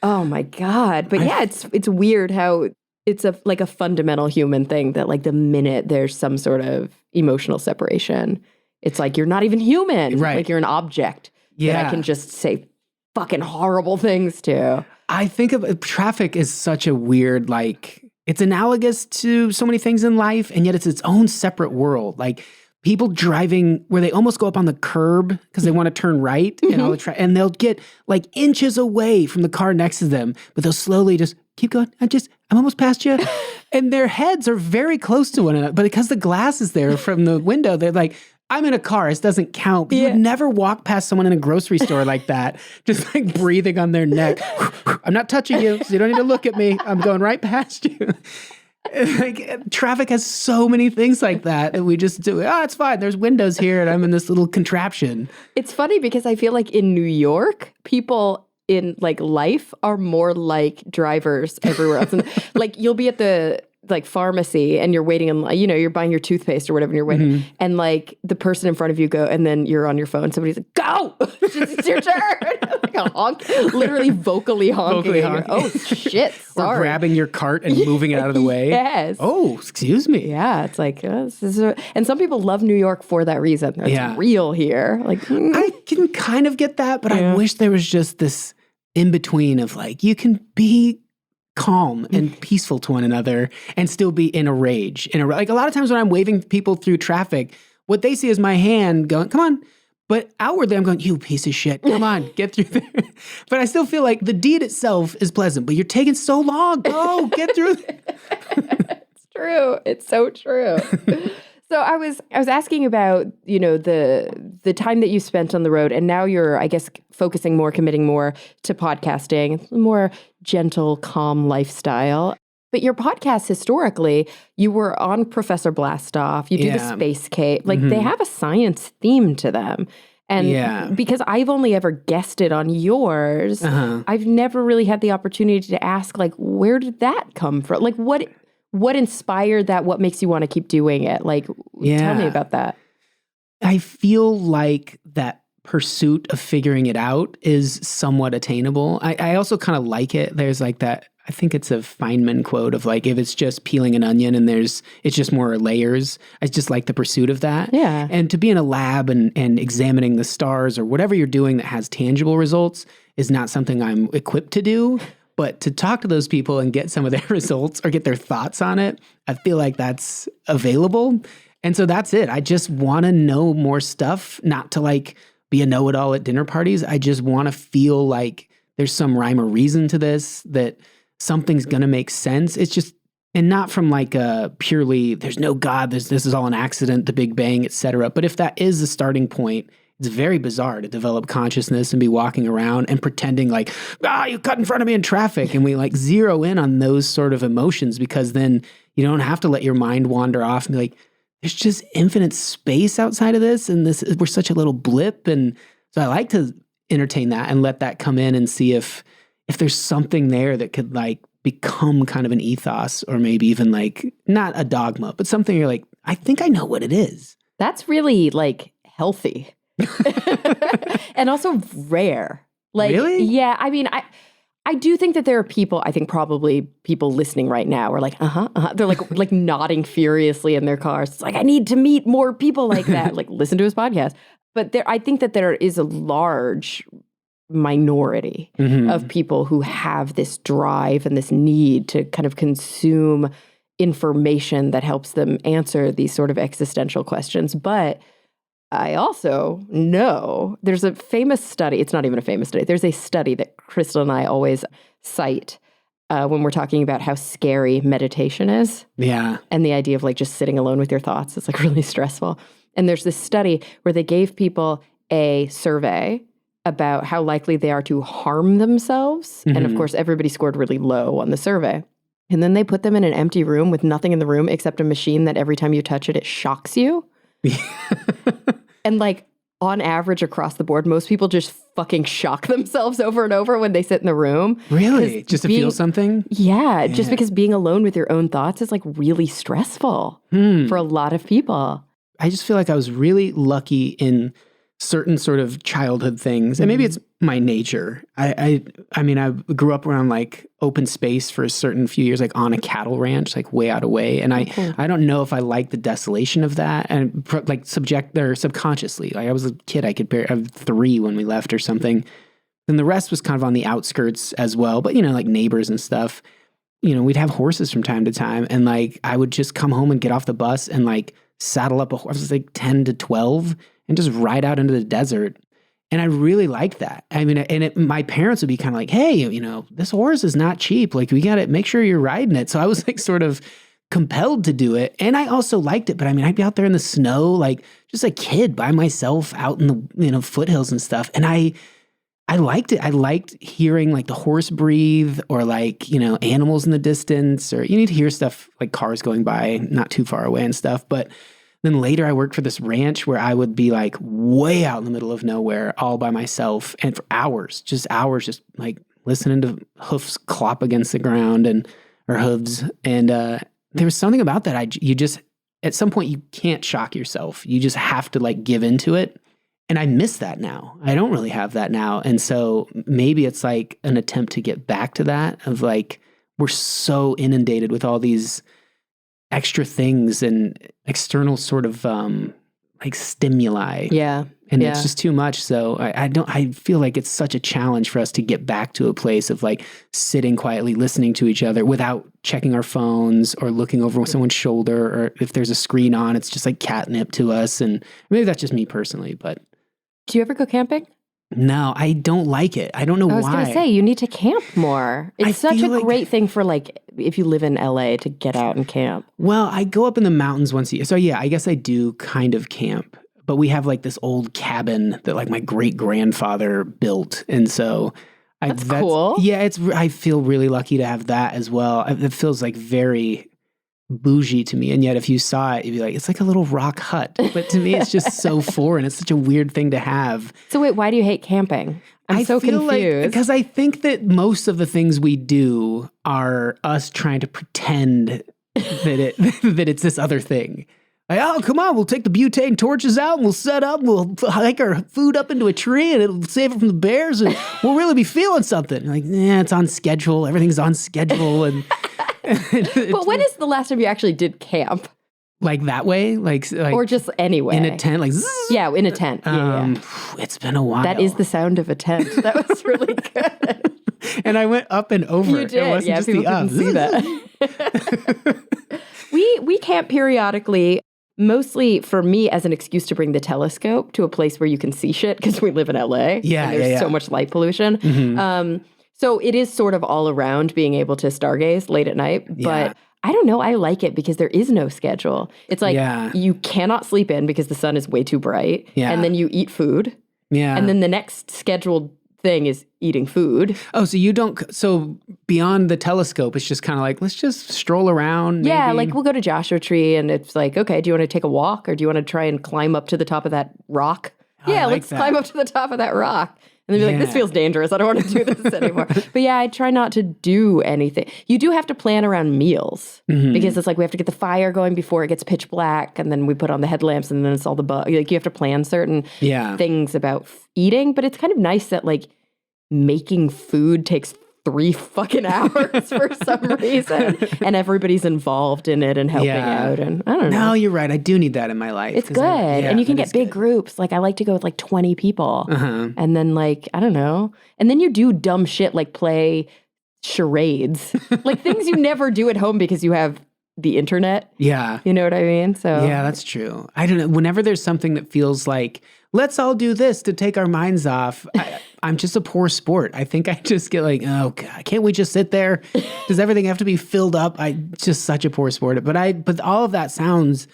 Oh my God. But yeah, it's weird how it's like a fundamental human thing that like the minute there's some sort of emotional separation, it's like you're not even human. Right. Like you're an object that I can just say fucking horrible things to. I think of traffic as such a weird, like, it's analogous to so many things in life, and yet it's its own separate world. Like, people driving where they almost go up on the curb because they want to turn right and all the and they'll get like inches away from the car next to them, but they'll slowly just keep going. I'm almost past you. And their heads are very close to one another, but because the glass is there from the window, they're like, I'm in a car. This doesn't count. But you would never walk past someone in a grocery store like that, just like breathing on their neck. I'm not touching you, so you don't need to look at me. I'm going right past you. Like, traffic has so many things like that, and we just do, it's fine. There's windows here, and I'm in this little contraption. It's funny because I feel like in New York, people in like life are more like drivers everywhere else. And like you'll be at the like pharmacy and you're waiting in, you're buying your toothpaste or whatever and you're waiting and like the person in front of you go and then you're on your phone. Somebody's like, go! It's your turn. Like a honk, literally vocally honking. Oh shit, sorry. Or grabbing your cart and moving it out of the way. Yes. Oh, excuse me. Yeah, it's like, and some people love New York for that reason. It's real here. Like, I can kind of get that, but I wish there was just this in between of like, you can be calm and peaceful to one another and still be in a rage. Like a lot of times when I'm waving people through traffic, what they see is my hand going, come on. But outwardly I'm going, you piece of shit, come on, get through there. But I still feel like the deed itself is pleasant, but you're taking so long. Go, get through there. It's true. It's so true. So I was asking about, the time that you spent on the road, and now you're, I guess, committing more to podcasting, more gentle, calm lifestyle. But your podcast, historically, you were on Professor Blastoff, you do the Space Cave. Like, they have a science theme to them. And because I've only ever guessed it on yours, I've never really had the opportunity to ask, like, where did that come from? Like, what inspired that? What makes you want to keep doing it? Like, tell me about that. I feel like that pursuit of figuring it out is somewhat attainable. I also kind of like it. There's like that, I think it's a Feynman quote of like, if it's just peeling an onion and it's just more layers, I just like the pursuit of that. Yeah. And to be in a lab and examining the stars or whatever you're doing that has tangible results is not something I'm equipped to do. But to talk to those people and get some of their results or get their thoughts on it, I feel like that's available. And so that's it. I just want to know more stuff, not to like be a know-it-all at dinner parties. I just want to feel like there's some rhyme or reason to this, that something's going to make sense. It's just, and not from like a purely, there's no God, this is all an accident, the Big Bang, etc. But if that is the starting point, it's very bizarre to develop consciousness and be walking around and pretending like, you cut in front of me in traffic. And we like zero in on those sort of emotions, because then you don't have to let your mind wander off and be like, there's just infinite space outside of this. And we're such a little blip. And so I like to entertain that and let that come in and see if there's something there that could like become kind of an ethos, or maybe even like not a dogma, but something you're like, I think I know what it is. That's really like healthy. And also rare. Like, really? Yeah. I mean, I do think that there are people, I think probably people listening right now are like, They're like nodding furiously in their cars. It's like, I need to meet more people like that. Like, listen to his podcast. But I think that there is a large minority of people who have this drive and this need to kind of consume information that helps them answer these sort of existential questions. But I also know there's a famous study. It's not even a famous study. There's a study that Crystal and I always cite when we're talking about how scary meditation is. Yeah. And the idea of like just sitting alone with your thoughts is like really stressful. And there's this study where they gave people a survey about how likely they are to harm themselves. And of course, everybody scored really low on the survey. And then they put them in an empty room with nothing in the room except a machine that every time you touch it, it shocks you. And like on average across the board, most people just fucking shock themselves over and over when they sit in the room. Really? Just to feel something? Yeah, just because being alone with your own thoughts is like really stressful for a lot of people. I just feel like I was really lucky in certain sort of childhood things. And maybe it's my nature. I mean, I grew up around like open space for a certain few years, like on a cattle ranch, like way out of way. And I don't know if I like the desolation of that, and like subconsciously, like I was a kid, I was 3 when we left or something. And the rest was kind of on the outskirts as well. But, like neighbors and stuff, we'd have horses from time to time. And like, I would just come home and get off the bus and like saddle up I was like 10 to 12 and just ride out into the desert. And I really liked that. I mean, my parents would be kind of like, hey, this horse is not cheap. Like, we got to make sure you're riding it. So I was like sort of compelled to do it. And I also liked it. But I mean, I'd be out there in the snow, like just a kid by myself out in the, foothills and stuff. And I liked it. I liked hearing like the horse breathe or like, animals in the distance, or you need to hear stuff like cars going by not too far away and stuff. But then later I worked for this ranch where I would be like way out in the middle of nowhere all by myself and for hours, just like listening to hoofs clop against the ground or hooves. And there was something about that. You just, at some point you can't shock yourself. You just have to like give into it. And I miss that now. I don't really have that now. And so maybe it's like an attempt to get back to that of like, we're so inundated with all these extra things and external sort of like stimuli. Yeah. And it's just too much. So I feel like it's such a challenge for us to get back to a place of like sitting quietly, listening to each other without checking our phones or looking over someone's shoulder, or if there's a screen on, it's just like catnip to us. And maybe that's just me personally, but. Do you ever go camping? No, I don't like it. I don't know why. I was going to say, you need to camp more. It's such a great thing for like, if you live in LA, to get out and camp. Well, I go up in the mountains once a year. So yeah, I guess I do kind of camp. But we have like this old cabin that like my great-grandfather built. And so that's cool. Yeah, I feel really lucky to have that as well. It feels like very bougie to me. And yet if you saw it, you'd be like, it's like a little rock hut. But to me, it's just so foreign. It's such a weird thing to have. So wait, why do you hate camping? I'm so confused. Because I think that most of the things we do are us trying to pretend that it's this other thing. Like, oh, come on, we'll take the butane torches out and we'll set up, and we'll hike our food up into a tree and it'll save it from the bears and we'll really be feeling something. Like, it's on schedule. Everything's on schedule. And but when is the last time you actually did camp? Like that way? Like or just anyway? In a tent? Like, yeah, in a tent. Yeah. It's been a while. That is the sound of a tent. That was really good. And I went up and over. You did. It wasn't just people couldn't see that. We camp periodically. Mostly for me as an excuse to bring the telescope to a place where you can see shit because we live in LA. Yeah, and there's so much light pollution. Mm-hmm. So it is sort of all around being able to stargaze late at night. But I don't know. I like it because there is no schedule. It's like you cannot sleep in because the sun is way too bright. Yeah. And then you eat food. Yeah. And then the next scheduled thing is eating food. Oh, so beyond the telescope, it's just kind of like, let's just stroll around. Yeah, maybe. like we'll go to Joshua Tree and it's like, okay, do you want to take a walk or do you want to try and climb up to the top of that rock? Yeah, let's climb up to the top of that rock. And then be like, this feels dangerous. I don't want to do this anymore. But yeah, I try not to do anything. You do have to plan around meals because it's like we have to get the fire going before it gets pitch black. And then we put on the headlamps and then it's all the bugs. Like you have to plan certain things about eating. But it's kind of nice that like making food takes 3 fucking hours for some reason. And everybody's involved in it and helping out. And I don't know. No, you're right. I do need that in my life. It's good. And you can get big groups. Like I like to go with like 20 people. And then like, I don't know. And then you do dumb shit like play charades. Like things you never do at home because you have the internet. Yeah. You know what I mean? So yeah, that's true. I don't know. Whenever there's something that feels like, let's all do this to take our minds off, I'm just a poor sport. I think I just get like, oh God, can't we just sit there? Does everything have to be filled up? I'm just such a poor sport. But all of that sounds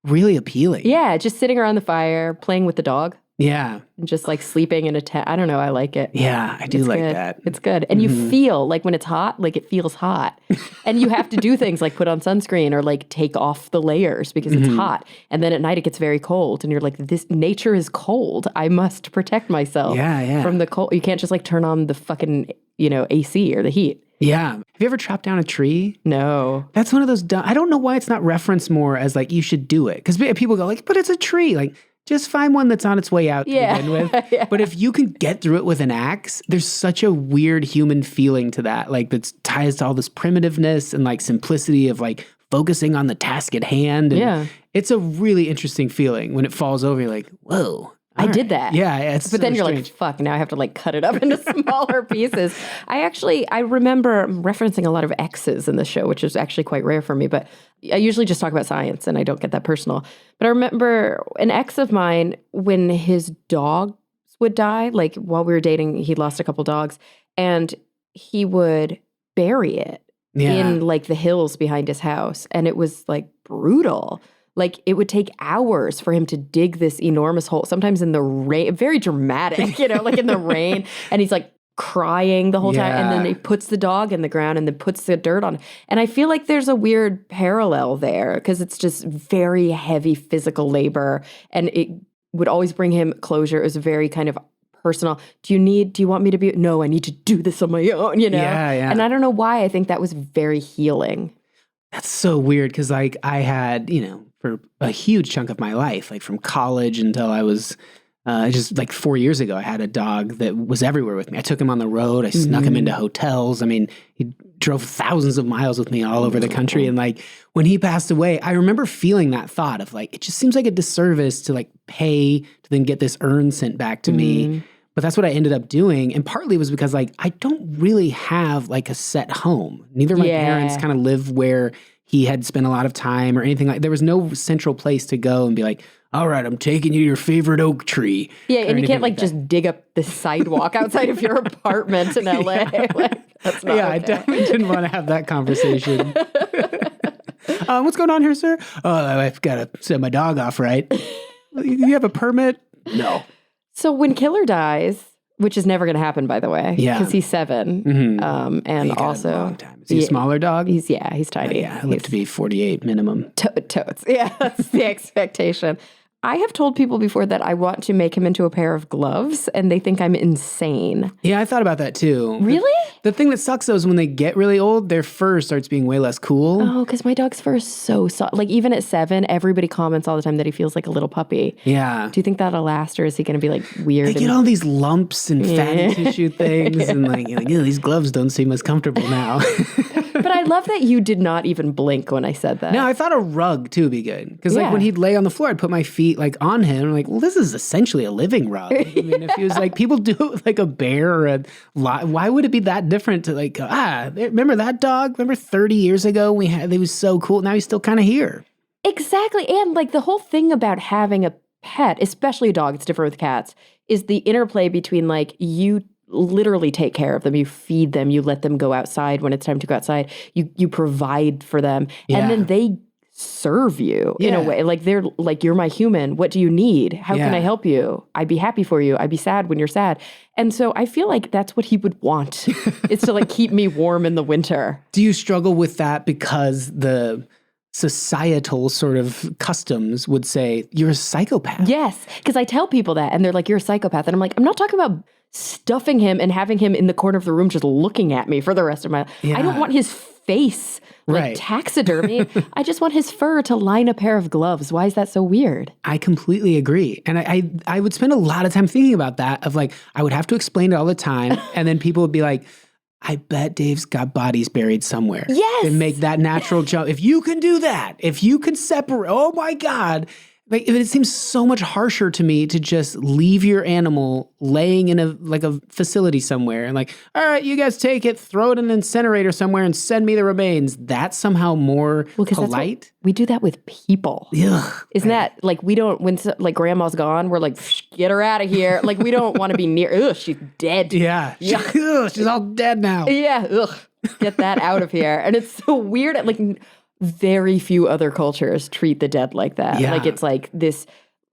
really appealing. Yeah, just sitting around the fire, playing with the dog. Yeah. And just like sleeping in a tent. I don't know. I like it. Yeah, I do like that. It's good. And you feel like when it's hot, like it feels hot. And you have to do things like put on sunscreen or like take off the layers because it's hot. And then at night it gets very cold. And you're like, this nature is cold. I must protect myself from the cold. You can't just like turn on the fucking, AC or the heat. Yeah. Have you ever chopped down a tree? No. That's one of those I don't know why it's not referenced more as like, you should do it. Because people go like, but it's a tree. Like, just find one that's on its way out to begin with. But if you can get through it with an axe, there's such a weird human feeling to that. Like that ties to all this primitiveness and like simplicity of like focusing on the task at hand. And it's a really interesting feeling when it falls over. You're like, whoa, I did that. Yeah, it's but then you're strange. like, fuck, now I have to like cut it up into smaller pieces. I remember referencing a lot of X's in the show, which is actually quite rare for me, but I usually just talk about science and I don't get that personal. But I remember an ex of mine, when his dogs would die, like while we were dating, he lost a couple dogs, and he would bury it in like the hills behind his house. And it was like brutal. Like it would take hours for him to dig this enormous hole, sometimes in the rain, very dramatic, like in the rain. And he's like crying the whole time. And then he puts the dog in the ground and then puts the dirt on it. And I feel like there's a weird parallel there because it's just very heavy physical labor. And it would always bring him closure. It was very kind of personal. Do you want me to be? No, I need to do this on my own, Yeah. And I don't know why I think that was very healing. That's so weird because like I had, for a huge chunk of my life, like from college until I was just like 4 years ago, I had a dog that was everywhere with me. I took him on the road. I snuck him into hotels. I mean, he drove thousands of miles with me all over the country. And like when he passed away, I remember feeling that thought of like, it just seems like a disservice to like pay to then get this urn sent back to me. But that's what I ended up doing. And partly was because like, I don't really have like a set home. Neither of my parents kind of live where he had spent a lot of time or anything like. There was no central place to go and be like, all right, I'm taking you to your favorite oak tree. Yeah, and you can't like just dig up the sidewalk outside of your apartment in LA. That's not okay. I definitely didn't want to have that conversation. What's going on here, sir? Oh, I've got to send my dog off, right? You have a permit? No. So when Killer dies, which is never going to happen, by the way, because he's 7, and also a long time. Is he a smaller dog? He's tiny. I live to be 48 minimum. Totes. Yeah, that's the expectation. I have told people before that I want to make him into a pair of gloves, and they think I'm insane. Yeah, I thought about that too. Really? The thing that sucks though is when they get really old, their fur starts being way less cool. Oh, because my dog's fur is so soft. Like even at 7, everybody comments all the time that he feels like a little puppy. Yeah. Do you think that'll last, or is he going to be like weird? They get all these lumps and fatty tissue things, and like these gloves don't seem as comfortable now. But I love that you did not even blink when I said that. No, I thought a rug too would be good. Because like when he'd lay on the floor, I'd put my feet like on him. I'm like, well, this is essentially a living rug. I mean, if he was like, people do it with like a bear or a lion, why would it be that different to like, remember that dog? Remember 30 years ago he was so cool. Now he's still kind of here. Exactly. And like the whole thing about having a pet, especially a dog, it's different with cats, is the interplay between like you literally take care of them, you feed them, you let them go outside when it's time to go outside, you provide for them, and then they serve you in a way. Like they're like, you're my human. What do you need? How can I help you? I'd be happy for you. I'd be sad when you're sad. And so I feel like that's what he would want is to like keep me warm in the winter. Do you struggle with that because the societal sort of customs would say you're a psychopath? Yes, because I tell people that and they're like, you're a psychopath. And I'm like, I'm not talking about stuffing him and having him in the corner of the room just looking at me for the rest of my life. Yeah. I don't want his face like taxidermy. I just want his fur to line a pair of gloves. Why is that so weird? I completely agree. And I would spend a lot of time thinking about that of like, I would have to explain it all the time. And then people would be like, I bet Dave's got bodies buried somewhere. Yes. And make that natural jump. If you can do that, if you can separate, oh my God. Like it seems so much harsher to me to just leave your animal laying in a facility somewhere and like, all right, you guys take it, throw it in an incinerator somewhere and send me the remains. That's somehow more polite. We do that with people. Ugh, Isn't that like we don't, when like grandma's gone, we're like, get her out of here. Like we don't want to be near, ugh, she's dead. Yeah. Ugh, she's all dead now. Yeah. Ugh, get that out of here. And it's so weird. Like, very few other cultures treat the dead like that. Yeah. Like it's like this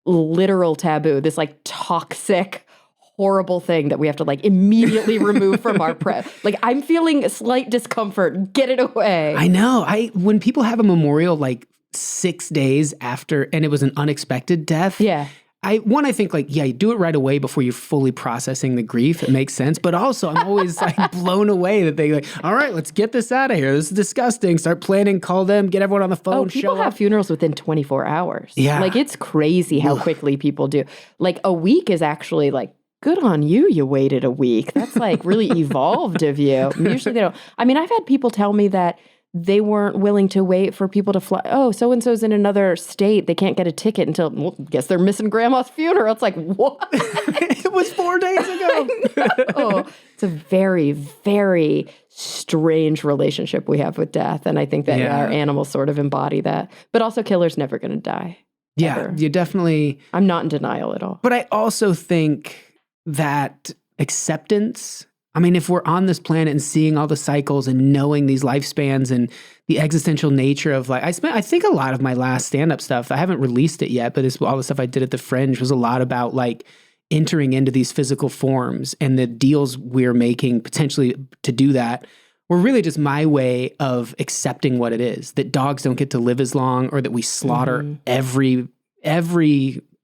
literal taboo, this like toxic, horrible thing that we have to like immediately remove from our prep. Like I'm feeling a slight discomfort. Get it away. I know. When people have a memorial like 6 days after, and it was an unexpected death. Yeah. I think like, you do it right away before you're fully processing the grief. It makes sense. But also I'm always like blown away that they like, all right, let's get this out of here. This is disgusting. Start planning, call them, get everyone on the phone. Oh, people have funerals within 24 hours. Yeah. Like it's crazy how quickly people do. Like a week is actually like, good on you. You waited a week. That's like really evolved of you. Usually they don't. I mean, I've had people tell me that they weren't willing to wait for people to fly. Oh, so-and-so's in another state. They can't get a ticket until, well, guess they're missing grandma's funeral. It's like, what? It was 4 days ago. It's a very, very strange relationship we have with death. And I think that our animals sort of embody that. But also, killer's never going to die. Yeah, ever. you definitely... I'm not in denial at all. But I also think that acceptance... I mean, if we're on this planet and seeing all the cycles and knowing these lifespans and the existential nature of like... I think a lot of my last stand-up stuff, I haven't released it yet, but all the stuff I did at the Fringe was a lot about like entering into these physical forms, and the deals we're making potentially to do that were really just my way of accepting what it is, that dogs don't get to live as long, or that we slaughter every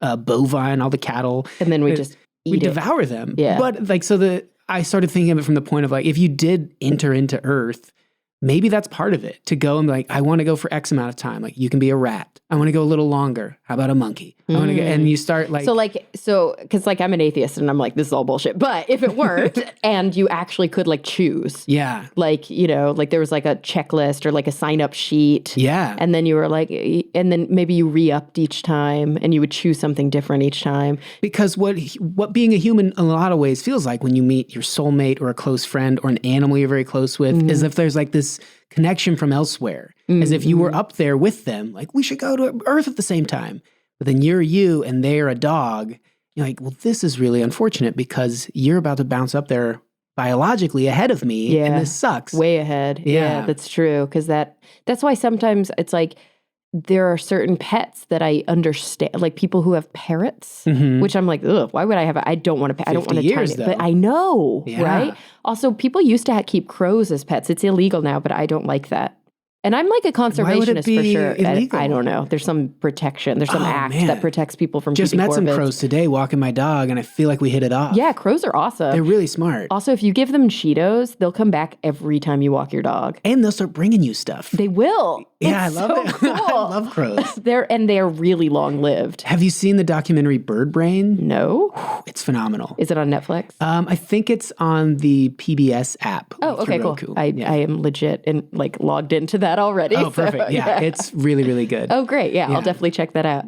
bovine, all the cattle. And then we just eat it. Devour them. Yeah. But like, I started thinking of it from the point of like, if you did enter into Earth, maybe that's part of it, to go and be like, I want to go for X amount of time. Like, you can be a rat. I want to go a little longer. How about a monkey? I want to go, and you start like... because like I'm an atheist and I'm like, this is all bullshit. But if it worked and you actually could like choose. Yeah. Like, you know, like there was like a checklist or like a sign up sheet. Yeah. And then you were like, and then maybe you re-upped each time and you would choose something different each time. Because what being a human in a lot of ways feels like when you meet your soulmate or a close friend or an animal you're very close with, is if there's like this connection from elsewhere, as if you were up there with them, like we should go to Earth at the same time. But then you're you and they're a dog. You're like, well, this is really unfortunate because you're about to bounce up there biologically ahead of me, and this sucks. Way ahead. Yeah, that's true. Because that's why sometimes it's like there are certain pets that I understand, like people who have parrots, which I'm like, ugh, why would I have I don't want to. I don't want to turn it, but I know, right? Also, people used to keep crows as pets. It's illegal now, but I don't like that. And I'm like a conservationist for sure. Illegal? I don't know. There's some protection. There's some act that protects people from just keeping met some crows today walking my dog, and I feel like we hit it off. Yeah, crows are awesome. They're really smart. Also, if you give them Cheetos, they'll come back every time you walk your dog. And they'll start bringing you stuff. They will. Yeah, it's I love it. Cool. I love crows. They're really long-lived. Have you seen the documentary Bird Brain? No. It's phenomenal. Is it on Netflix? I think it's on the PBS app. Oh, okay, cool. I am legit and like logged into that already. Oh, perfect. Yeah, it's really, really good. Oh, great. Yeah, I'll definitely check that out.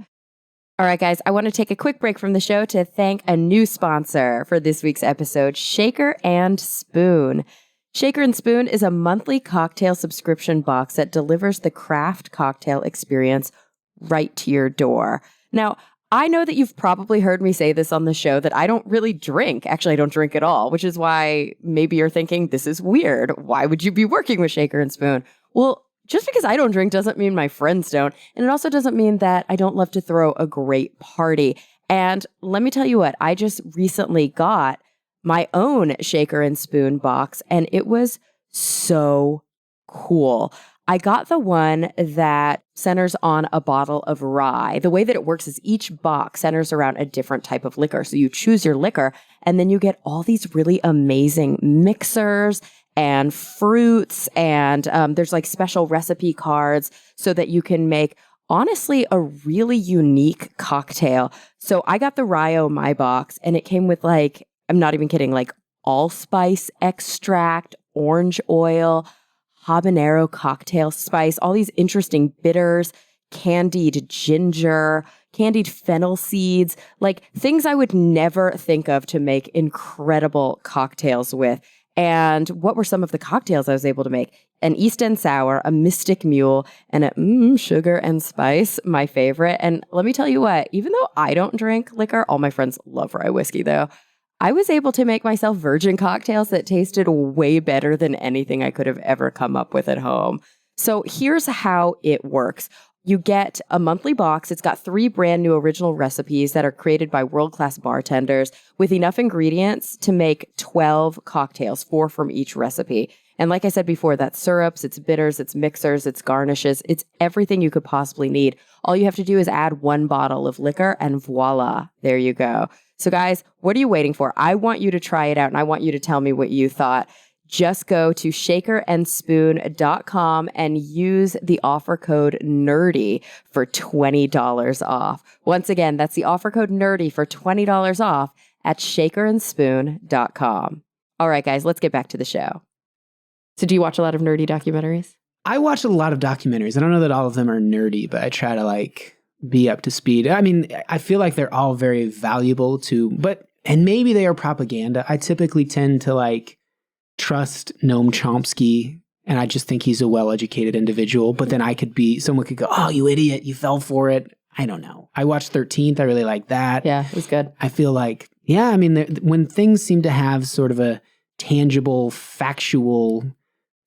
All right, guys, I want to take a quick break from the show to thank a new sponsor for this week's episode, Shaker and Spoon. Shaker and Spoon is a monthly cocktail subscription box that delivers the craft cocktail experience right to your door. Now, I know that you've probably heard me say this on the show that I don't really drink. Actually, I don't drink at all, which is why maybe you're thinking, this is weird. Why would you be working with Shaker and Spoon? Well, just because I don't drink doesn't mean my friends don't. And it also doesn't mean that I don't love to throw a great party. And let me tell you what, I just recently got my own Shaker and Spoon box, and it was so cool. I got the one that centers on a bottle of rye. The way that it works is each box centers around a different type of liquor. So you choose your liquor, and then you get all these really amazing mixers and fruits, and there's like special recipe cards so that you can make, honestly, a really unique cocktail. So I got the Rye My box, and it came with like, I'm not even kidding, like allspice extract, orange oil, habanero cocktail spice, all these interesting bitters, candied ginger, candied fennel seeds, like things I would never think of to make incredible cocktails with. And what were some of the cocktails I was able to make? An East End Sour, a Mystic Mule, and a Sugar and Spice, my favorite. And let me tell you what, even though I don't drink liquor, all my friends love rye whiskey though, I was able to make myself virgin cocktails that tasted way better than anything I could have ever come up with at home. So here's how it works. You get a monthly box. It's got 3 brand new original recipes that are created by world-class bartenders with enough ingredients to make 12 cocktails, 4 from each recipe. And like I said before, that's syrups, it's bitters, it's mixers, it's garnishes, it's everything you could possibly need. All you have to do is add 1 bottle of liquor and voila, there you go. So guys, what are you waiting for? I want you to try it out and I want you to tell me what you thought. Just go to shakerandspoon.com and use the offer code NERDY for $20 off. Once again, that's the offer code NERDY for $20 off at shakerandspoon.com. All right, guys, let's get back to the show. So do you watch a lot of nerdy documentaries? I watch a lot of documentaries. I don't know that all of them are nerdy, but I try to like be up to speed. I mean, I feel like they're all very valuable and maybe they are propaganda. I typically tend to like trust Noam Chomsky, and I just think he's a well-educated individual. But then someone could go, oh, you idiot, you fell for it. I don't know. I watched 13th. I really like that. Yeah, it was good. I feel like, yeah, I mean, when things seem to have sort of a tangible, factual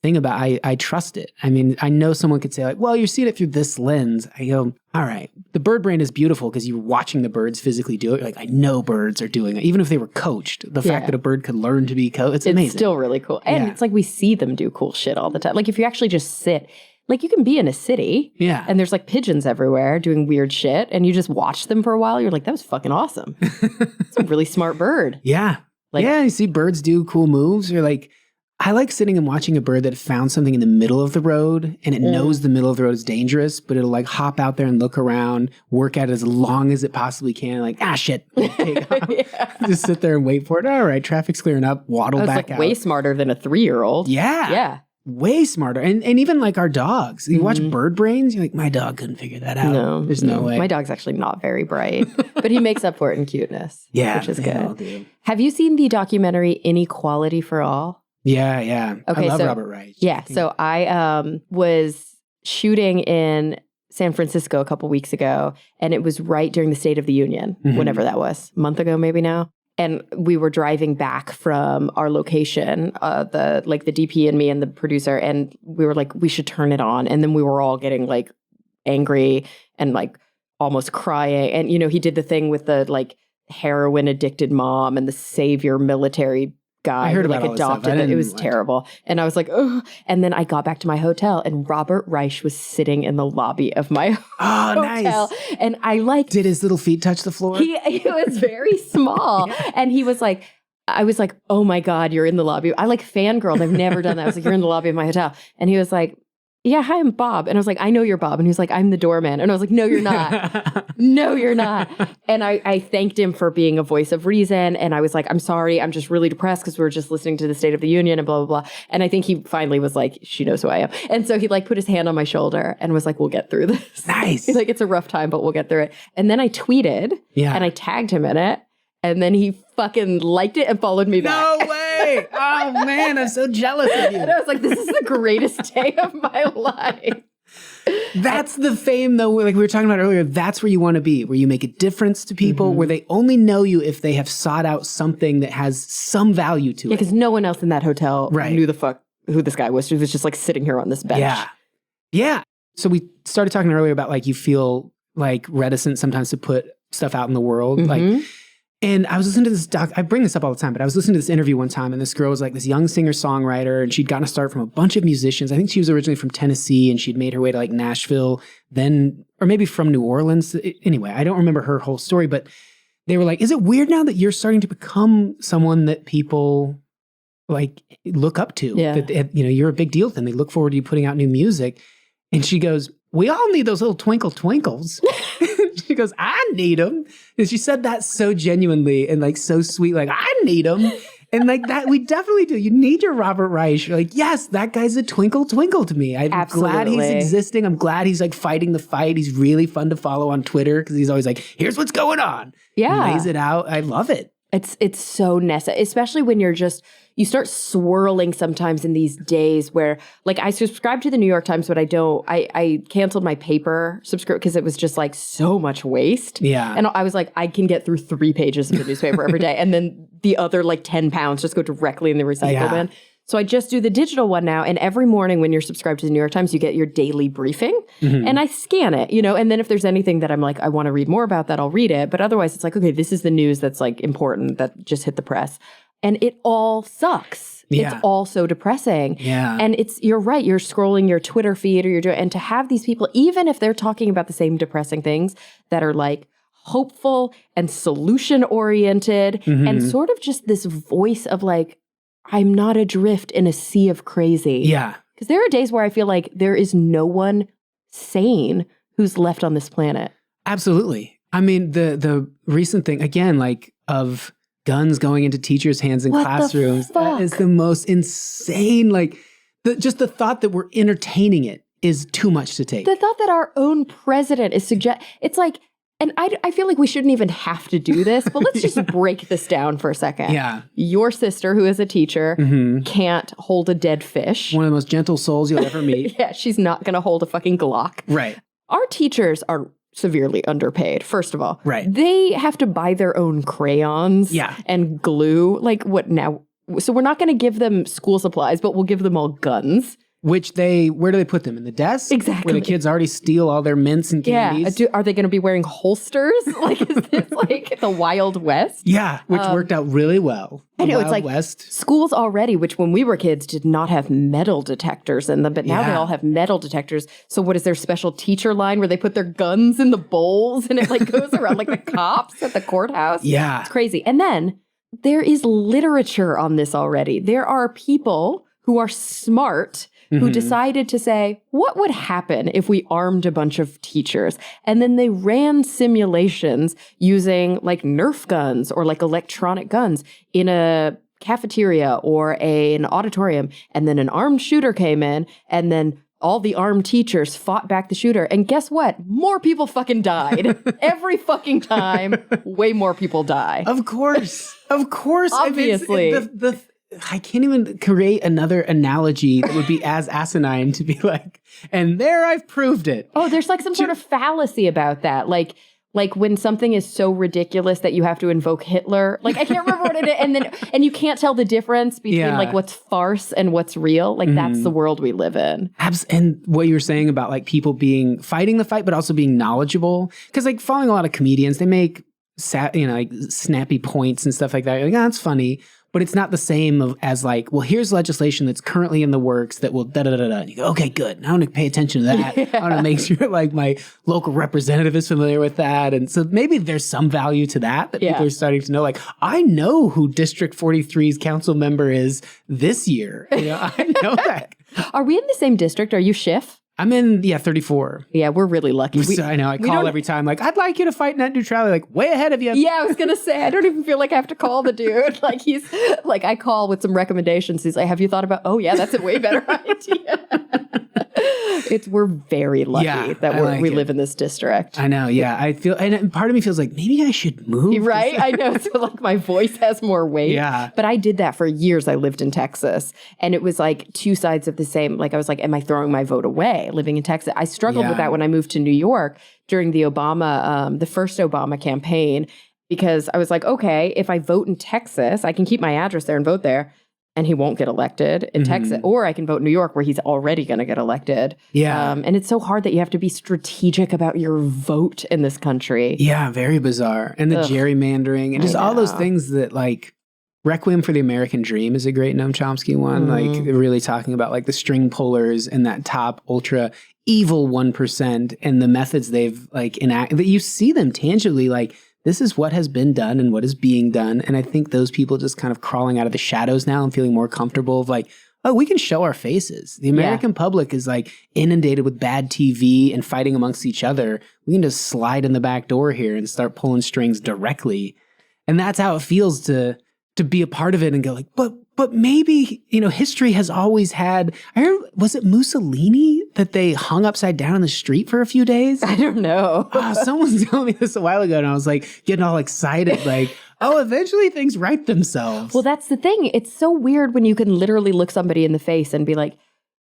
thing about I trust it. I mean, I know someone could say like, well, you're seeing it through this lens. I go, all right. The bird brain is beautiful because you're watching the birds physically do it. Like, I know birds are doing it. Even if they were coached, the fact that a bird could learn to be coached, it's amazing. It's still really cool. And it's like we see them do cool shit all the time. Like if you actually just sit, like you can be in a city and there's like pigeons everywhere doing weird shit and you just watch them for a while. You're like, that was fucking awesome. It's a really smart bird. Yeah. Like, yeah, you see birds do cool moves. You're like, I like sitting and watching a bird that found something in the middle of the road and it knows the middle of the road is dangerous, but it'll like hop out there and look around, work at it as long as it possibly can. Like, shit. Take off. Just sit there and wait for it. All right, traffic's clearing up, waddle back out. Way smarter than a 3-year-old. Yeah. Yeah. Way smarter. And even like our dogs. You watch Bird Brains, you're like, my dog couldn't figure that out. No. There's no way. My dog's actually not very bright, but he makes up for it in cuteness. Yeah. Which is good. Have you seen the documentary Inequality for All? Yeah, yeah. Okay, I love Robert Reich. Yeah, so I was shooting in San Francisco a couple weeks ago, and it was right during the State of the Union, whenever that was, a month ago maybe now. And we were driving back from our location, the DP and me and the producer, and we were like, we should turn it on. And then we were all getting like angry and like almost crying. And, you know, he did the thing with the like heroin addicted mom and the savior military guy who like adopted it. It was terrible. And I was like, oh. And then I got back to my hotel and Robert Reich was sitting in the lobby of my hotel. Nice. And I like... Did his little feet touch the floor? He was very small. And he was like, I was like, oh my God, you're in the lobby. I like fangirled. I've never done that. I was like, you're in the lobby of my hotel. And he was like, yeah, hi, I'm Bob. And I was like, I know you're Bob. And he was like, I'm the doorman. And I was like, no, you're not. No, you're not. And I thanked him for being a voice of reason. And I was like, I'm sorry. I'm just really depressed because we were just listening to the State of the Union and blah, blah, blah. And I think he finally was like, she knows who I am. And so he like put his hand on my shoulder and was like, we'll get through this. Nice. He's like, it's a rough time, but we'll get through it. And then I tweeted and I tagged him in it. And then he fucking liked it and followed me back. No way. Oh, man, I'm so jealous of you. And I was like, this is the greatest day of my life. That's the fame, though, like we were talking about earlier. That's where you want to be, where you make a difference to people, where they only know you if they have sought out something that has some value to it. Yeah, because no one else in that hotel knew the fuck who this guy was. He was just like sitting here on this bench. Yeah. Yeah. So we started talking earlier about like you feel like reticent sometimes to put stuff out in the world. Like, and I was listening to this I bring this up all the time, but I was listening to this interview one time and this girl was like this young singer-songwriter and she'd gotten a start from a bunch of musicians. I think she was originally from Tennessee and she'd made her way to like Nashville, then, or maybe from New Orleans. Anyway, I don't remember her whole story, but they were like, is it weird now that you're starting to become someone that people like look up to? Yeah. That, you know, you're a big deal to them. They look forward to you putting out new music. And she goes, we all need those little twinkle twinkles. She goes, I need them. And she said that so genuinely and like so sweet, like, I need them. And like that, we definitely do. You need your Robert Reich. You're like, yes, that guy's a twinkle twinkle to me. I'm glad he's existing. I'm glad he's like fighting the fight. He's really fun to follow on Twitter because he's always like, here's what's going on. Yeah. He lays it out. I love it. It's so necessary, especially when you start swirling sometimes in these days where, like, I subscribe to the New York Times, but I canceled my paper subscription because it was just like so much waste. Yeah. And I was like, I can get through 3 pages of the newspaper every day. And then the other like 10 pounds just go directly in the recycle bin. So I just do the digital one now. And every morning when you're subscribed to the New York Times, you get your daily briefing and I scan it, you know, and then if there's anything that I'm like, I want to read more about that, I'll read it. But otherwise it's like, okay, this is the news that's like important that just hit the press. And it all sucks. Yeah. It's all so depressing. Yeah. And you're right. You're scrolling your Twitter feed and to have these people, even if they're talking about the same depressing things that are like hopeful and solution oriented and sort of just this voice of like, I'm not adrift in a sea of crazy. Yeah. Because there are days where I feel like there is no one sane who's left on this planet. Absolutely. I mean, the recent thing, again, like of guns going into teachers' hands in classrooms, that is the most insane, like just the thought that we're entertaining it is too much to take. The thought that our own president is it's like, and I feel like we shouldn't even have to do this, but let's just break this down for a second. Yeah. Your sister, who is a teacher, can't hold a dead fish. One of the most gentle souls you'll ever meet. Yeah, she's not going to hold a fucking Glock. Right. Our teachers are severely underpaid, first of all. Right. They have to buy their own crayons and glue. Like, what now? So we're not going to give them school supplies, but we'll give them all guns. Where do they put them? In the desk? Exactly. Where the kids already steal all their mints and candies? Yeah. Are they going to be wearing holsters? Like, is this like the Wild West? Yeah, which worked out really well. I know, it's like West. Schools already, which when we were kids did not have metal detectors in them, but now they all have metal detectors. So what is their special teacher line where they put their guns in the bowls and it like goes around like the cops at the courthouse? Yeah. It's crazy. And then there is literature on this already. There are people who are smart who decided to say, what would happen if we armed a bunch of teachers? And then they ran simulations using like Nerf guns or like electronic guns in a cafeteria or an auditorium. And then an armed shooter came in, and then all the armed teachers fought back the shooter. And guess what? More people fucking died. Every fucking time, way more people die. Of course. Of course. Obviously. I can't even create another analogy that would be as asinine to be like, and there I've proved it. Oh, there's like some sort of fallacy about that. Like when something is so ridiculous that you have to invoke Hitler. Like I can't remember what it is. And you can't tell the difference between like what's farce and what's real. Like that's the world we live in. And what you were saying about like people fighting the fight, but also being knowledgeable. Because like following a lot of comedians, they make like snappy points and stuff like that. You're like, that's funny. But it's not the same as like, well, here's legislation that's currently in the works that will da-da-da-da. And you go, okay, good. Now I'm going to pay attention to that. I want to make sure like my local representative is familiar with that. And so maybe there's some value to that people are starting to know. Like, I know who District 43's council member is this year. You know, I know that. Are we in the same district? Are you Schiff? I'm in, 34. Yeah, we're really lucky. I know. I call every time, like, I'd like you to fight net neutrality, like, way ahead of you. Yeah, I was going to say, I don't even feel like I have to call the dude. Like, he's, like, I call with some recommendations. He's like, have you thought about, oh, yeah, that's a way better idea. We're very lucky that we live in this district. I know, yeah. I feel, and part of me feels like, maybe I should move. Right? I know. So, like, my voice has more weight. Yeah. But I did that for years. I lived in Texas. And it was like two sides of the same, like, I was like, am I throwing my vote away living in Texas? I struggled with that when I moved to New York during the the first Obama campaign, because I was like, okay, if I vote in Texas, I can keep my address there and vote there, and he won't get elected in Texas. Or I can vote in New York where he's already going to get elected. Yeah. And it's so hard that you have to be strategic about your vote in this country. Yeah, very bizarre. And the gerrymandering and just all those things that like Requiem for the American Dream is a great Noam Chomsky one. Like really talking about like the string pullers and that top ultra evil 1% and the methods they've like enacted, that you see them tangibly like this is what has been done and what is being done. And I think those people just kind of crawling out of the shadows now and feeling more comfortable of like, oh, we can show our faces. The American public is like inundated with bad TV and fighting amongst each other. We can just slide in the back door here and start pulling strings directly. And that's how it feels to be a part of it and go like, but maybe, history has always had, I heard, was it Mussolini that they hung upside down in the street for a few days? I don't know. Someone was telling me this a while ago and I was like getting all excited, like, oh, eventually things right themselves. Well, that's the thing. It's so weird when you can literally look somebody in the face and be like,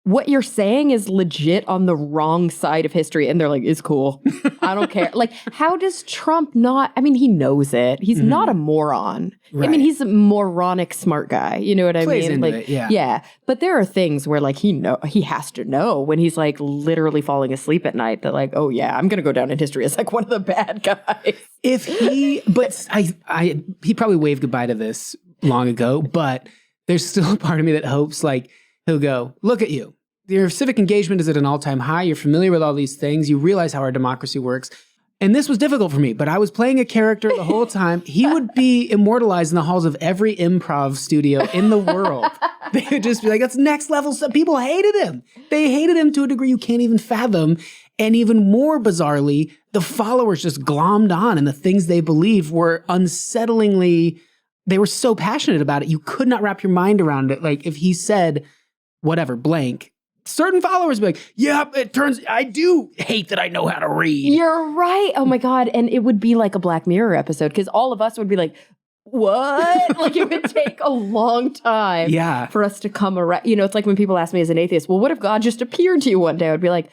what you're saying is legit on the wrong side of history. And they're like, it's cool. I don't care. Like, how does Trump not? I mean, he knows it. He's not a moron. Right. I mean, he's a moronic smart guy. You know what I Plays mean? Into like, it, yeah. But there are things where like he has to know when he's like literally falling asleep at night that like, oh yeah, I'm going to go down in history as like one of the bad guys. He probably waved goodbye to this long ago, but there's still a part of me that hopes like, he'll go, look at you. Your civic engagement is at an all-time high. You're familiar with all these things. You realize how our democracy works. And this was difficult for me, but I was playing a character the whole time. He would be immortalized in the halls of every improv studio in the world. They would just be like, that's next level stuff. People hated him. They hated him to a degree you can't even fathom. And even more bizarrely, the followers just glommed on, and the things they believed were unsettlingly, they were so passionate about it. You could not wrap your mind around it. Like if he said, whatever, blank, certain followers be like, yeah, it turns, I do hate that I know how to read. You're right. Oh my God. And it would be like a Black Mirror episode because all of us would be like, what? Like it would take a long time for us to come around. You know, it's like when people ask me as an atheist, well, what if God just appeared to you one day? I would be like,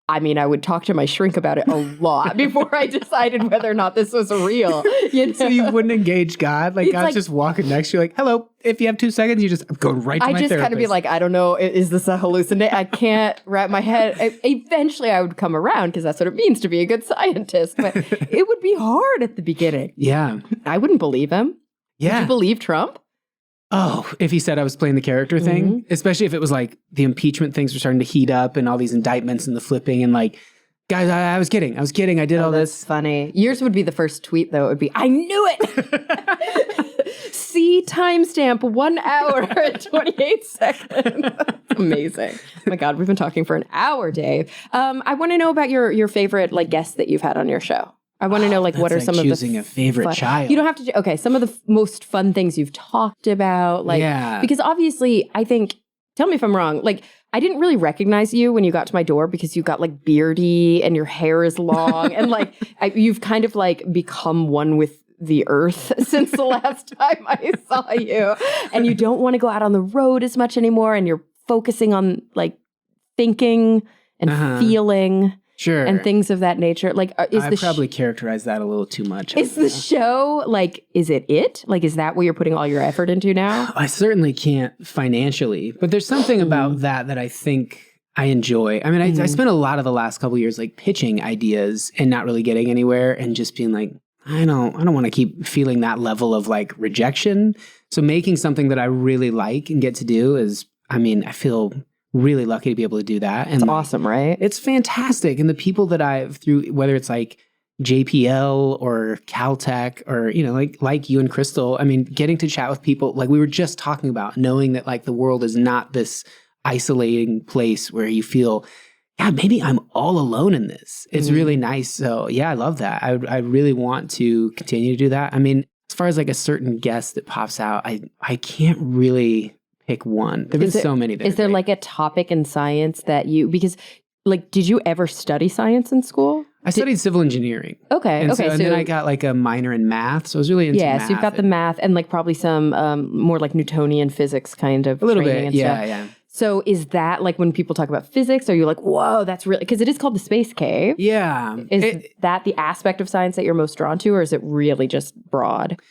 I mean, I would talk to my shrink about it a lot before I decided whether or not this was real. You know? So you wouldn't engage God? Like God's just walking next to you like, hello, if you have 2 seconds, you just go right to my therapist. I just kind of be like, I don't know, is this a hallucination? I can't wrap my head. Eventually I would come around because that's what it means to be a good scientist. But it would be hard at the beginning. Yeah. I wouldn't believe him. Yeah. Would you believe Trump? Oh, if he said I was playing the character thing, especially if it was like the impeachment things were starting to heat up and all these indictments and the flipping and like, guys, I was kidding. I did all this. That's funny. Yours would be the first tweet though. It would be, I knew it. See timestamp 1 hour and 28 seconds. Amazing. Oh my God, we've been talking for an hour, Dave. I want to know about your favorite like guests that you've had on your show. I want to know, like, what are some of the choosing a favorite child? You don't have to. Okay, some of the most fun things you've talked about, like, because obviously, I think. Tell me if I'm wrong. Like, I didn't really recognize you when you got to my door because you got like beardy and your hair is long and like you've kind of like become one with the earth since the last time I saw you, and you don't want to go out on the road as much anymore, and you're focusing on like thinking and feeling. Sure. And things of that nature. Like, I probably characterized that a little too much. Is the show, like, is it? Like, is that what you're putting all your effort into now? I certainly can't financially, but there's something about that I think I enjoy. I mean, I spent a lot of the last couple of years, like, pitching ideas and not really getting anywhere and just being like, I don't want to keep feeling that level of, like, rejection. So making something that I really like and get to do is, I mean, I feel really lucky to be able to do that. And it's awesome, right? It's fantastic. And the people that I've through, whether it's like JPL or Caltech or, you know, like you and Crystal, I mean, getting to chat with people like we were just talking about, knowing that like the world is not this isolating place where you feel, yeah, maybe I'm all alone in this. It's really nice. So yeah, I love that. I really want to continue to do that. I mean, as far as like a certain guest that pops out, I can't really pick one. There've been so many. Is there like a topic in science that because like, did you ever study science in school? I studied civil engineering. Okay. And then I got like a minor in math. So I was really into math. So you've got the math and like probably some more like Newtonian physics kind of a little training bit. And stuff. Yeah. So is that like when people talk about physics, are you like, whoa, that's really, because it is called the space cave. Yeah. Is that the aspect of science that you're most drawn to, or is it really just broad?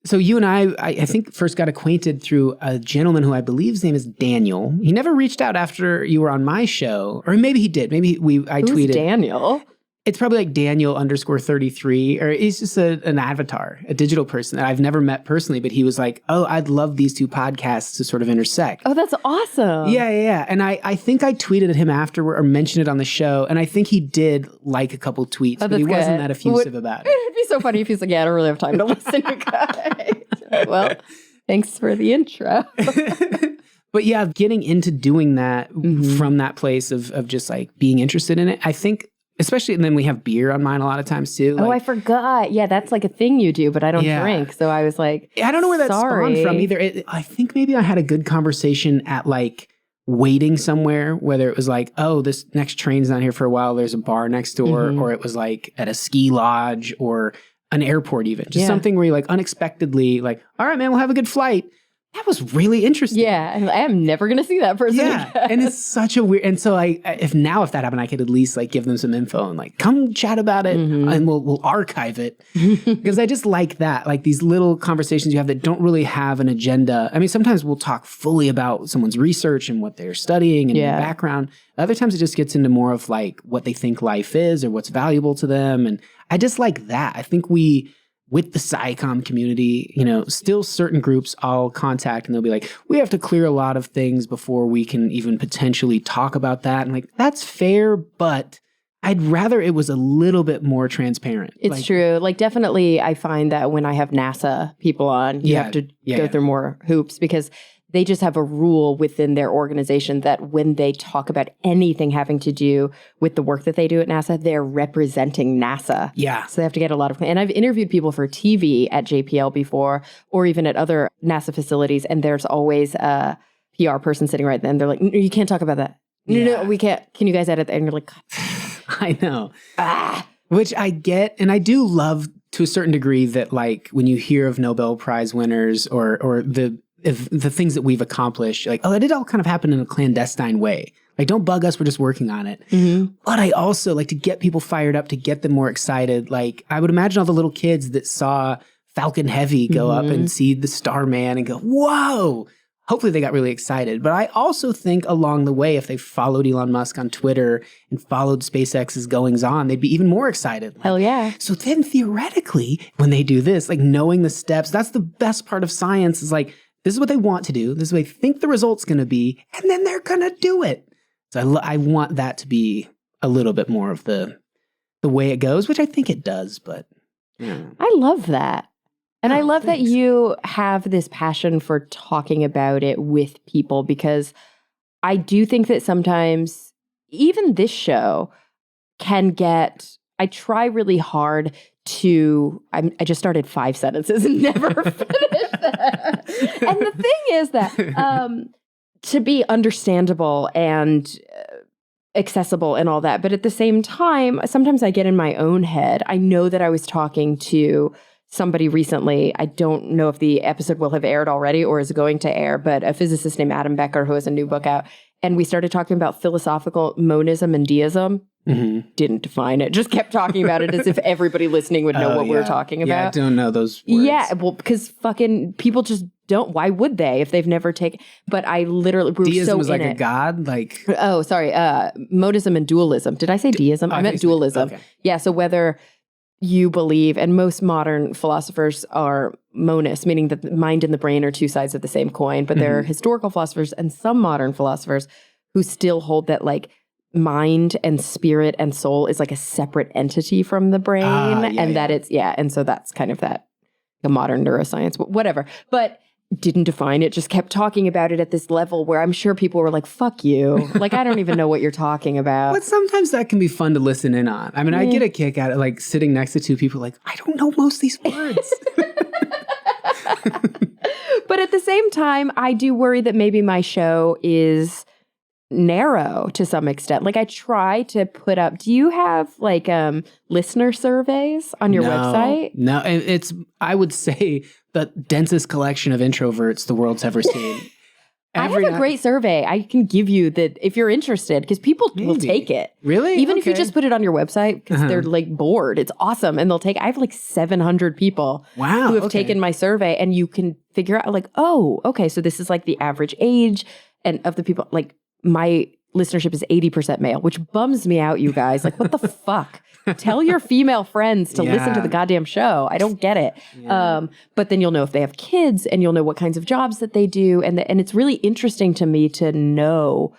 So you and I think first got acquainted through a gentleman who I believe his name is Daniel. He never reached out after you were on my show, or maybe he did. Maybe I Who's tweeted. Daniel? It's probably like Daniel_33, or he's just an avatar, a digital person that I've never met personally, but he was like, oh, I'd love these two podcasts to sort of intersect. Oh, that's awesome. Yeah. And I think I tweeted at him afterward or mentioned it on the show, and I think he did like a couple tweets, but he wasn't that effusive about it. It'd be so funny if he's like, yeah, I don't really have time to listen, you guys. Well, thanks for the intro. But yeah, getting into doing that from that place of just like being interested in it, I think. Especially, and then we have beer on mine a lot of times too. Oh, I forgot. Yeah, that's like a thing you do, but I don't drink. So I was like, I don't know where that spawned from either. I think maybe I had a good conversation at like waiting somewhere, whether it was like, oh, this next train's not here for a while, there's a bar next door, or it was like at a ski lodge or an airport even. Just something where you like unexpectedly like, all right, man, we'll have a good flight. That was really interesting. Yeah, I am never going to see that person again. And it's such a weird, and so if that happened, I could at least like give them some info and like, come chat about it and we'll archive it. Because I just like that, like these little conversations you have that don't really have an agenda. I mean, sometimes we'll talk fully about someone's research and what they're studying and their background. Other times it just gets into more of like what they think life is or what's valuable to them. And I just like that. I think with the SciComm community, you know, still certain groups I'll contact and they'll be like, we have to clear a lot of things before we can even potentially talk about that. And like, that's fair, but I'd rather it was a little bit more transparent. It's true. Like definitely I find that when I have NASA people on, you have to go through more hoops because they just have a rule within their organization that when they talk about anything having to do with the work that they do at NASA, they're representing NASA. Yeah. So they have to get a lot of, and I've interviewed people for TV at JPL before, or even at other NASA facilities. And there's always PR person sitting right then. They're like, no, you can't talk about that. No, we can't. Can you guys edit that? And you're like, God. I know. Which I get. And I do love to a certain degree that like when you hear of Nobel Prize winners or the things that we've accomplished, like, oh, that did all kind of happen in a clandestine way. Like, don't bug us. We're just working on it. Mm-hmm. But I also like to get people fired up, to get them more excited. Like, I would imagine all the little kids that saw Falcon Heavy go up and see the Starman and go, whoa. Hopefully they got really excited. But I also think along the way, if they followed Elon Musk on Twitter and followed SpaceX's goings on, they'd be even more excited. Like, hell yeah. So then theoretically, when they do this, like knowing the steps, that's the best part of science is like, this is what they want to do. This is what they think the result's going to be. And then they're going to do it. So I want that to be a little bit more of the way it goes, which I think it does. But I love that. And I love that you have this passion for talking about it with people, because I do think that sometimes even this show can get, I try really hard to, I just started 5 sentences and never finished that. And the thing is that to be understandable and accessible and all that, but at the same time, sometimes I get in my own head. I know that I was talking to somebody recently, I don't know if the episode will have aired already or is going to air, but a physicist named Adam Becker who has a new book out. And we started talking about philosophical monism and deism. Mm-hmm. Didn't define it. Just kept talking about it as if everybody listening would know what we were talking about. Yeah, I don't know those words. Yeah, well, because fucking people just don't. Why would they if they've never taken? But I literally, we're deism so was like in a it. god? Like, oh, sorry. Monism and dualism. Did I say deism? I meant dualism. Okay. Yeah, so whether you believe, and most modern philosophers are monists, meaning that the mind and the brain are two sides of the same coin, but there are historical philosophers and some modern philosophers who still hold that like mind and spirit and soul is like a separate entity from the brain, that it's, and so that's kind of that, the modern neuroscience, whatever. But didn't define it, just kept talking about it at this level where I'm sure people were like, fuck you. Like, I don't even know what you're talking about. But sometimes that can be fun to listen in on. I mean, I get a kick out of like sitting next to two people like, I don't know most of these words. But at the same time, I do worry that maybe my show is narrow to some extent. Like I try to put up, do you have like listener surveys on your website? No, and it's, I would say, the densest collection of introverts the world's ever seen. I have a great survey. I can give you that if you're interested, because people will take it. Really? Even if you just put it on your website, because they're like bored. It's awesome. And they'll take, I have like 700 people who have taken my survey, and you can figure out like, oh, okay, so this is like the average age and of the people, like my listenership is 80% male, which bums me out, you guys. Like, what the fuck? Tell your female friends to listen to the goddamn show. I don't get it. Yeah. But then you'll know if they have kids, and you'll know what kinds of jobs that they do. And it's really interesting to me to know,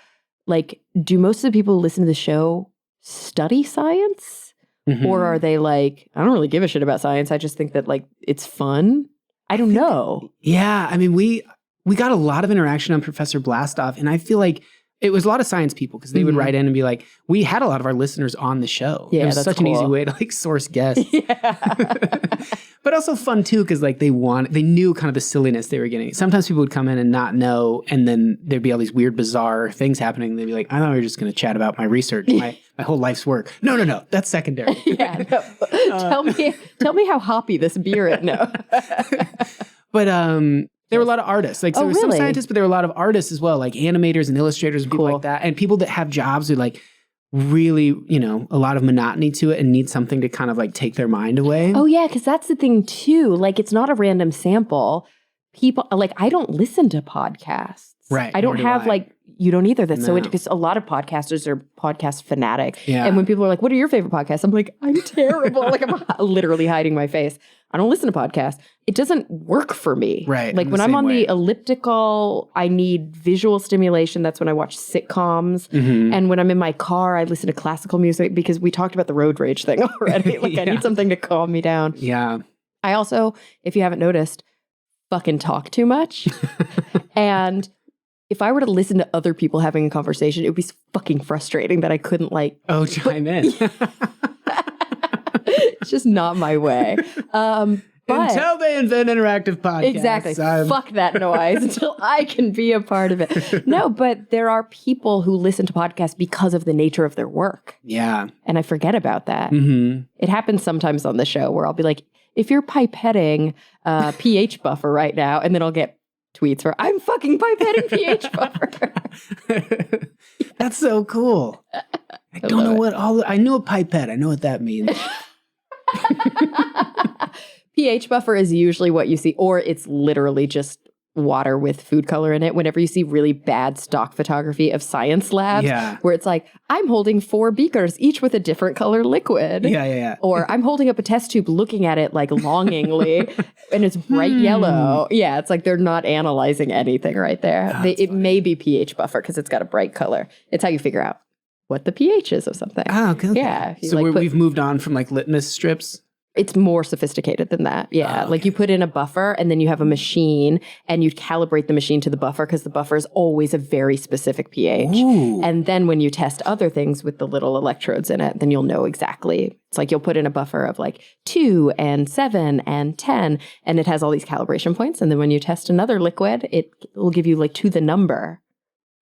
like, do most of the people who listen to the show study science? Or are they like, I don't really give a shit about science. I just think that, like, it's fun. I don't know. Yeah. I mean, we got a lot of interaction on Professor Blastoff, and I feel like it was a lot of science people, because they would write in and be like, we had a lot of our listeners on the show. Yeah, it was that's such cool. an easy way to like source guests. But also fun too, because like they knew kind of the silliness they were getting. Sometimes people would come in and not know, and then there'd be all these weird, bizarre things happening. They'd be like, I thought we were just going to chat about my research, my whole life's work. No, that's secondary. Tell me how hoppy this beer is. No. But there were a lot of artists. Like, so there were some really? scientists, but there were a lot of artists as well, like animators and illustrators and people like that. And people that have jobs who like really, a lot of monotony to it and need something to kind of like take their mind away. Oh, yeah, because that's the thing too. Like, it's not a random sample. People, like, I don't listen to podcasts. Right. I don't have like, you don't either. That's so because a lot of podcasters are podcast fanatic. Yeah. And when people are like, what are your favorite podcasts? I'm like, I'm terrible. Like, I'm literally hiding my face. I don't listen to podcasts. It doesn't work for me. Right. Like when I'm on the elliptical, I need visual stimulation. That's when I watch sitcoms. And when I'm in my car, I listen to classical music, because we talked about the road rage thing already. Like I need something to calm me down. Yeah. I also, if you haven't noticed, fucking talk too much. And if I were to listen to other people having a conversation, it would be fucking frustrating that I couldn't like... chime in. It's just not my way. Until they invent interactive podcasts. Exactly. Fuck that noise until I can be a part of it. No, but there are people who listen to podcasts because of the nature of their work. Yeah. And I forget about that. Mm-hmm. It happens sometimes on the show where I'll be like, if you're pipetting pH buffer right now, and then I'll get tweets where I'm fucking pipetting pH buffer. That's so cool. I don't know I knew a pipette. I know what that means. pH buffer is usually what you see, or it's literally just water with food color in it. Whenever you see really bad stock photography of science labs, where it's like, I'm holding 4 beakers, each with a different color liquid. Yeah. Or I'm holding up a test tube looking at it like longingly, and it's bright yellow. Yeah, it's like they're not analyzing anything right there. It may be pH buffer because it's got a bright color. It's how you figure out what the pH is of something. Oh, okay. Yeah. So we've moved on from like litmus strips? It's more sophisticated than that. Yeah. Okay. Like you put in a buffer and then you have a machine and you calibrate the machine to the buffer because the buffer is always a very specific pH. Ooh. And then when you test other things with the little electrodes in it, then you'll know exactly. It's like you'll put in a buffer of like 2 and 7 and 10, and it has all these calibration points. And then when you test another liquid, it will give you like to the number.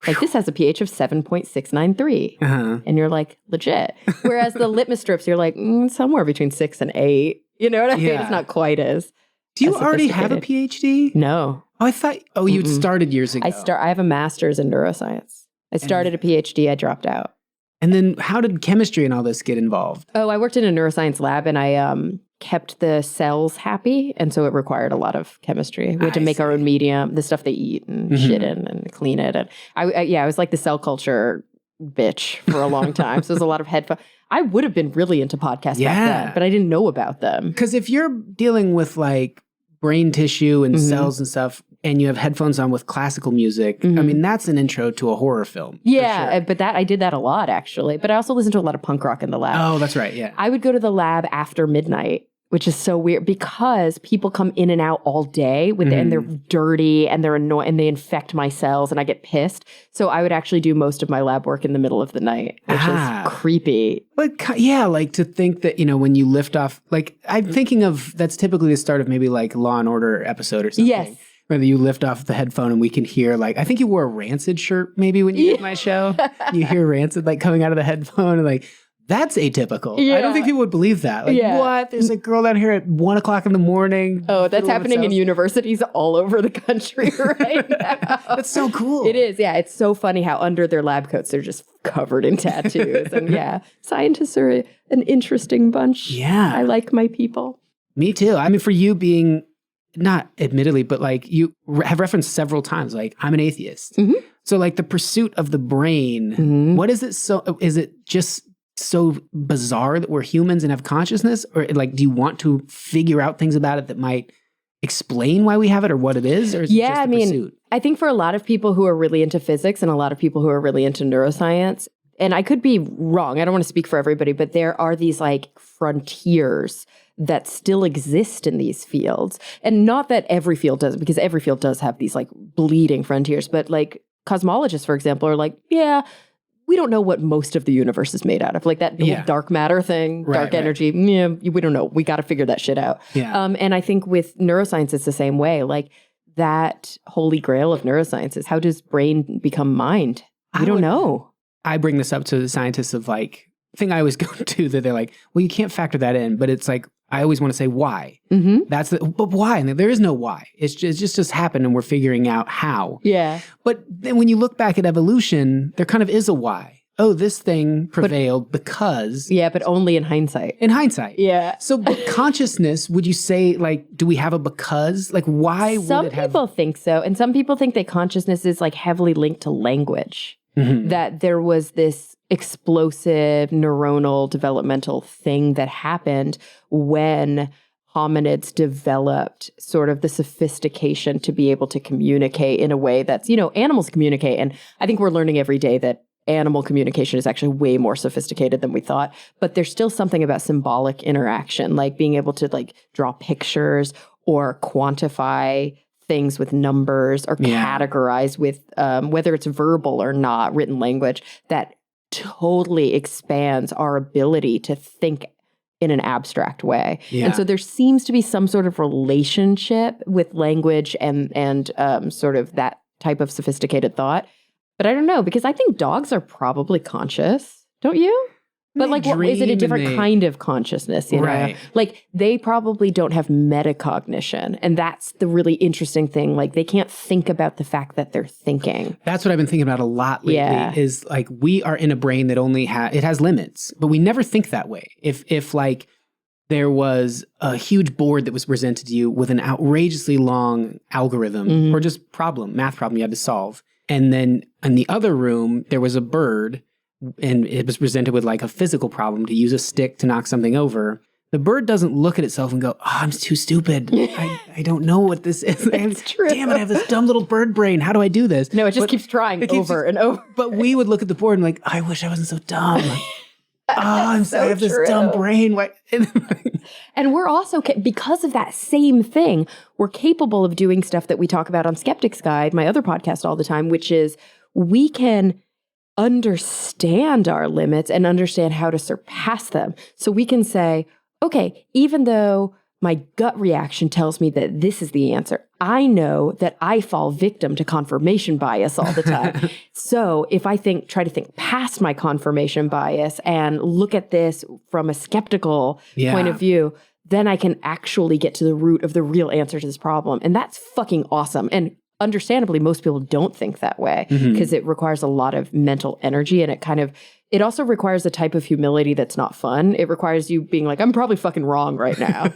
Like this has a pH of 7.693. And you're like, legit. Whereas the litmus strips, you're like, somewhere between 6 and 8. You know what I mean? It's not quite as Do you already have a PhD? No. Oh, I thought, you'd started years ago. I have a master's in neuroscience. I started a PhD, I dropped out. And then how did chemistry and all this get involved? Oh, I worked in a neuroscience lab and I kept the cells happy. And so it required a lot of chemistry. We had to make our own medium, the stuff they eat and shit in and clean it. And I was like the cell culture bitch for a long time. So there's a lot of headphones. I would have been really into podcasts back then, but I didn't know about them. Because if you're dealing with like brain tissue and cells and stuff, and you have headphones on with classical music, I mean, that's an intro to a horror film. Yeah, sure. but I did that a lot, actually. But I also listened to a lot of punk rock in the lab. Oh, that's right, yeah. I would go to the lab after midnight, which is so weird because people come in and out all day and they're dirty and they're annoying and they infect my cells and I get pissed. So I would actually do most of my lab work in the middle of the night, which is creepy. But yeah, like to think that, when you lift off, like I'm thinking of, that's typically the start of maybe like Law and Order episode or something. Yes. Whether you lift off the headphone and we can hear like, I think you wore a Rancid shirt maybe when you did my show. You hear Rancid like coming out of the headphone and like, that's atypical. Yeah. I don't think people would believe that. Like, what? There's a girl down here at 1 o'clock in the morning. Oh, that's happening in universities all over the country right now. That's so cool. It is. Yeah. It's so funny how under their lab coats, they're just covered in tattoos. And scientists are an interesting bunch. Yeah. I like my people. Me too. I mean, for you being, not admittedly, but like you have referenced several times, like I'm an atheist. So like the pursuit of the brain, what is it? Is it just so bizarre that we're humans and have consciousness? Or like, do you want to figure out things about it that might explain why we have it or what it is? Or is it just the pursuit? I think for a lot of people who are really into physics and a lot of people who are really into neuroscience, and I could be wrong, I don't want to speak for everybody, but there are these like frontiers that still exist in these fields. And not that every field does, because every field does have these like bleeding frontiers, but like cosmologists, for example, are like, we don't know what most of the universe is made out of. Like that whole dark matter thing, dark energy. Yeah, we don't know. We got to figure that shit out. Yeah. And I think with neuroscience, it's the same way. Like that holy grail of neuroscience is how does brain become mind? We don't know. I bring this up to the scientists of like, thing I always go to that they're like, well, you can't factor that in. But it's like, I always want to say why. But why? And there is no why. It's just happened and we're figuring out how. Yeah. But then when you look back at evolution, there kind of is a why. Oh, this thing prevailed because... Yeah, but only in hindsight. In hindsight. Yeah. So but consciousness, would you say, like, do we have a because? Like, why would it have... Some people think so. And some people think that consciousness is, like, heavily linked to language. That there was this explosive neuronal developmental thing that happened when hominids developed sort of the sophistication to be able to communicate in a way that's, animals communicate. And I think we're learning every day that animal communication is actually way more sophisticated than we thought. But there's still something about symbolic interaction, like being able to like draw pictures or quantify things with numbers or categorize with whether it's verbal or not, written language, that totally expands our ability to think in an abstract way. Yeah. And so there seems to be some sort of relationship with language and sort of that type of sophisticated thought. But I don't know, because I think dogs are probably conscious, don't you? But like, is it a different kind of consciousness? You know? Right. Like they probably don't have metacognition. And that's the really interesting thing. Like they can't think about the fact that they're thinking. That's what I've been thinking about a lot lately is like we are in a brain that only it has limits, but we never think that way. If like there was a huge board that was presented to you with an outrageously long algorithm or just math problem you had to solve. And then in the other room, there was a bird and it was presented with like a physical problem to use a stick to knock something over. The bird doesn't look at itself and go, oh, I'm too stupid. I don't know what this is. It's true. Damn it, I have this dumb little bird brain. How do I do this? No, it just keeps trying over and over. But we would look at the board and like, I wish I wasn't so dumb. I have this dumb brain. Why? And we're also, because of that same thing, we're capable of doing stuff that we talk about on Skeptic's Guide, my other podcast all the time, which is we can understand our limits and understand how to surpass them. So we can say, okay, even though my gut reaction tells me that this is the answer, I know that I fall victim to confirmation bias all the time. So if I try to think past my confirmation bias and look at this from a skeptical point of view, then I can actually get to the root of the real answer to this problem. And that's fucking awesome. And understandably, most people don't think that way because it requires a lot of mental energy, and it also requires a type of humility that's not fun. It requires you being like, I'm probably fucking wrong right now.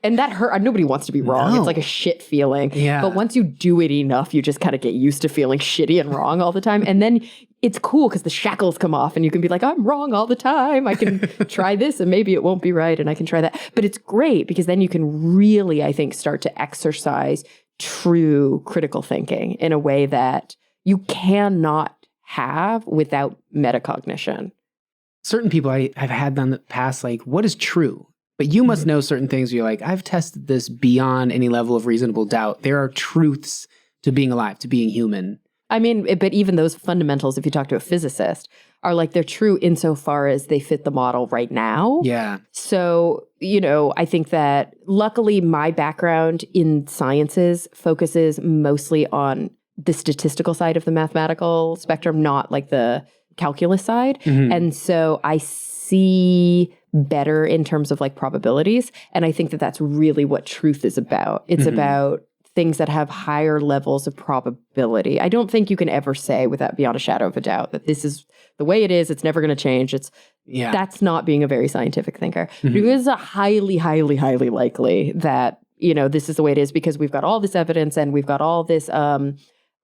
And that hurt. Nobody wants to be wrong. No. It's like a shit feeling. Yeah. But once you do it enough, you just kind of get used to feeling shitty and wrong all the time. And then it's cool because the shackles come off and you can be like, I'm wrong all the time. I can try this and maybe it won't be right and I can try that. But it's great because then you can really, I think, start to exercise true critical thinking in a way that you cannot have without metacognition. Certain people I've had in the past, like, what is true? But you must know certain things where you're like, I've tested this beyond any level of reasonable doubt. There are truths to being alive, to being human. I mean, but even those fundamentals, if you talk to a physicist, are like they're true insofar as they fit the model right now. Yeah. So, I think that luckily my background in sciences focuses mostly on the statistical side of the mathematical spectrum, not like the calculus side. And so I see better in terms of like probabilities. And I think that that's really what truth is about. It's about things that have higher levels of probability. I don't think you can ever say beyond a shadow of a doubt that this is the way it is. It's never going to change. That's not being a very scientific thinker. But it is a highly, highly, highly likely that, this is the way it is because we've got all this evidence and we've got all this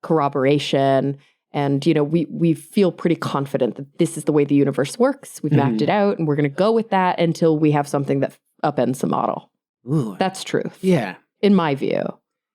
corroboration. And, we feel pretty confident that this is the way the universe works. We've mapped it out and we're going to go with that until we have something that upends the model. Ooh. That's truth. Yeah. In my view.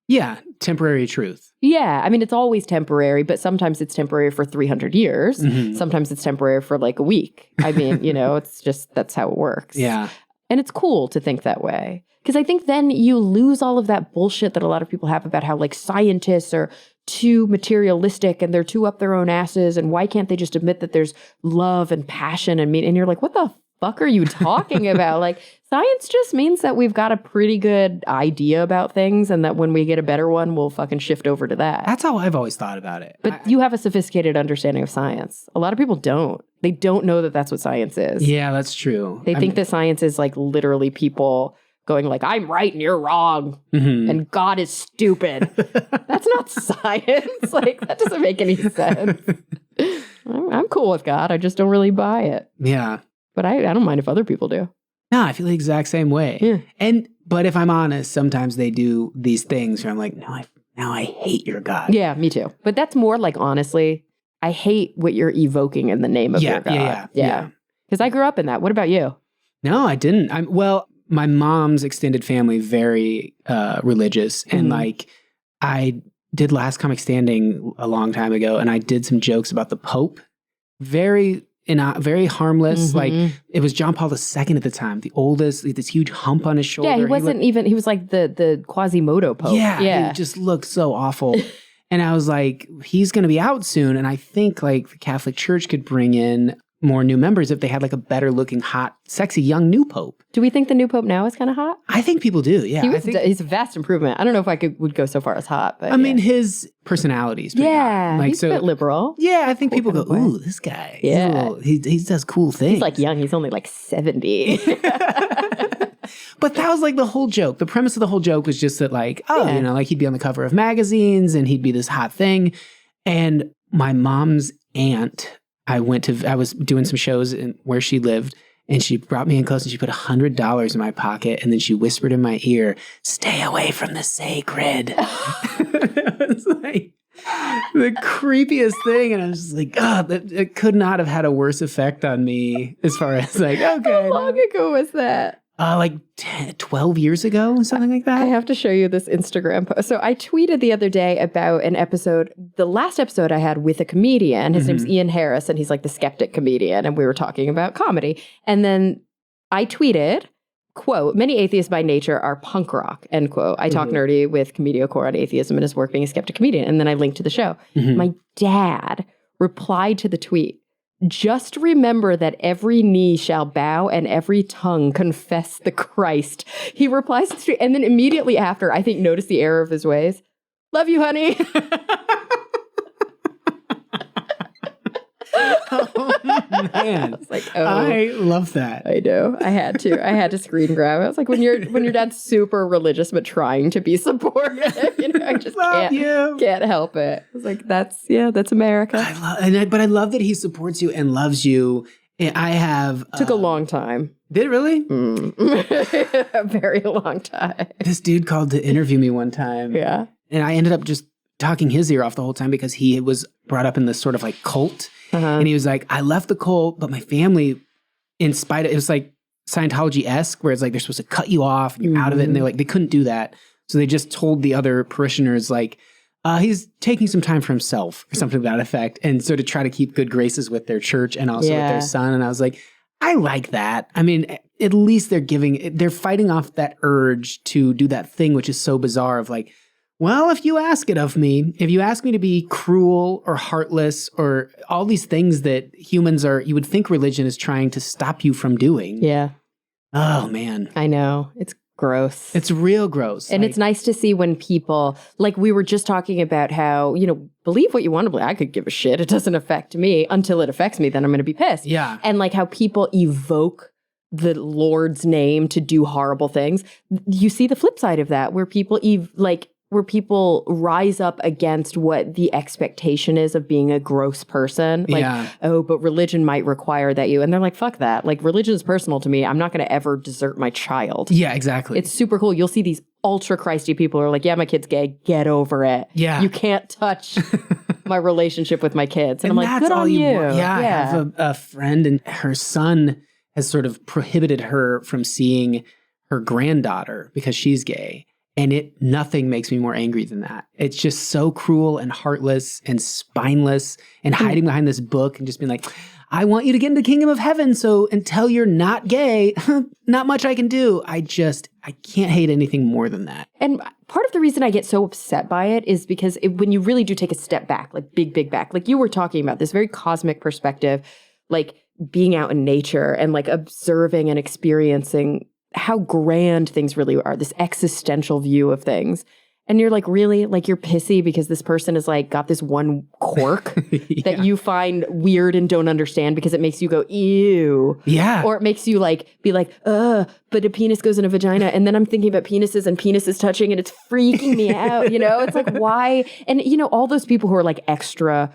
Yeah. Temporary truth. Yeah. I mean, it's always temporary, but sometimes it's temporary for 300 years. Sometimes it's temporary for like a week. I mean, it's just, that's how it works. Yeah. And it's cool to think that way. Because I think then you lose all of that bullshit that a lot of people have about how like scientists are too materialistic and they're too up their own asses. And why can't they just admit that there's love and passion and mean? And you're like, what the fuck are you talking about? Like, science just means that we've got a pretty good idea about things and that when we get a better one, we'll fucking shift over to that. That's how I've always thought about it. But you have a sophisticated understanding of science. A lot of people don't. They don't know that that's what science is. Yeah, that's true. They think that science is like literally people going like, I'm right and you're wrong and God is stupid. That's not science. Like, that doesn't make any sense. I'm cool with God. I just don't really buy it. Yeah. But I don't mind if other people do. No, I feel the exact same way. Yeah. But if I'm honest, sometimes they do these things where I'm like, now I hate your God. Yeah, me too. But that's more like, honestly, I hate what you're evoking in the name of your God. Yeah. Because I grew up in that. What about you? No, I didn't. My mom's extended family, very religious. And like, I did Last Comic Standing a long time ago, and I did some jokes about the Pope. Very harmless. Like, it was John Paul II at the time, the oldest, this huge hump on his shoulder. Yeah, he was like the Quasimodo Pope. Yeah. He just looked so awful. And I was like, he's going to be out soon. And I think like the Catholic Church could bring in more new members if they had like a better looking, hot, sexy, young new pope. Do we think the new pope now is kind of hot? I think people do, yeah. He's a vast improvement. I don't know if I would go so far as hot, but I mean, his personality is pretty hot. Like, he's a bit liberal. Yeah, I think people go, ooh, this guy. Yeah. He does cool things. He's like young. He's only like 70. But that was like the whole joke. The premise of the whole joke was just that like, you know, like he'd be on the cover of magazines and he'd be this hot thing. And my mom's aunt, I was doing some shows where she lived, and she brought me in close and she put $100 in my pocket, and then she whispered in my ear, "Stay away from the sacred." It was like the creepiest thing. And I was just like, it could not have had a worse effect on me as far as like, okay. How long ago was that? Like 12 years ago, something like that. I have to show you this Instagram post. So I tweeted the other day about an episode, the last episode I had with a comedian. His name's Ian Harris, and he's like the skeptic comedian, and we were talking about comedy. And then I tweeted, quote, "Many atheists by nature are punk rock," end quote. I talk nerdy with Comedia Core on atheism and his work being a skeptic comedian. And then I linked to the show. My dad replied to the tweet, "Just remember that every knee shall bow and every tongue confess the Christ." He replies to the tweet, and then immediately after, I think, noticed the error of his ways. "Love you, honey." Oh, man. I was like, I love that. I do. I had to screen grab it. I was like, when your dad's super religious but trying to be supportive, you know, I just can't help it. I was like, that's America. But I love that he supports you and loves you. And I have took a long time. Did it really? A very long time. This dude called to interview me one time. Yeah. And I ended up just talking his ear off the whole time because he was brought up in this sort of like cult. And he was like, "I left the cult, but my family, in spite of," it was like Scientology-esque, where it's like they're supposed to cut you off and you're out of it. And they couldn't do that. So they just told the other parishioners like, he's taking some time for himself or something to that effect. And so to try to keep good graces with their church and also with their son. And I was like, I like that. I mean, at least they're fighting off that urge to do that thing, which is so bizarre of like, well, if you ask it of me, if you ask me to be cruel or heartless or all these things that humans are, you would think religion is trying to stop you from doing. Yeah. Oh, man. I know. It's gross. It's real gross. And it's nice to see when people, like we were just talking about how, you know, believe what you want to believe. I could give a shit. It doesn't affect me until it affects me. Then I'm going to be pissed. Yeah. And like how people evoke the Lord's name to do horrible things. You see the flip side of that where people where people rise up against what the expectation is of being a gross person. Like, oh, but religion might require that you. And they're like, fuck that. Like, religion is personal to me. I'm not going to ever desert my child. Yeah, exactly. It's super cool. You'll see these ultra Christy people who are like, yeah, my kid's gay. Get over it. Yeah. You can't touch my relationship with my kids. And I'm like, that's good on you. Yeah, I have a friend and her son has sort of prohibited her from seeing her granddaughter because she's gay. And nothing makes me more angry than that. It's just so cruel and heartless and spineless and hiding behind this book and just being like, I want you to get into the kingdom of heaven. So until you're not gay, not much I can do. I can't hate anything more than that. And part of the reason I get so upset by it is because when you really do take a step back, like big back, like you were talking about this very cosmic perspective, like being out in nature and like observing and experiencing how grand things really are, this existential view of things. And you're like, really? Like you're pissy because this person is like got this one quirk that you find weird and don't understand because it makes you go, ew. Yeah. Or it makes you like be like, but a penis goes in a vagina. And then I'm thinking about penises and penises touching and it's freaking me out. You know, it's like, why? And you know, all those people who are like extra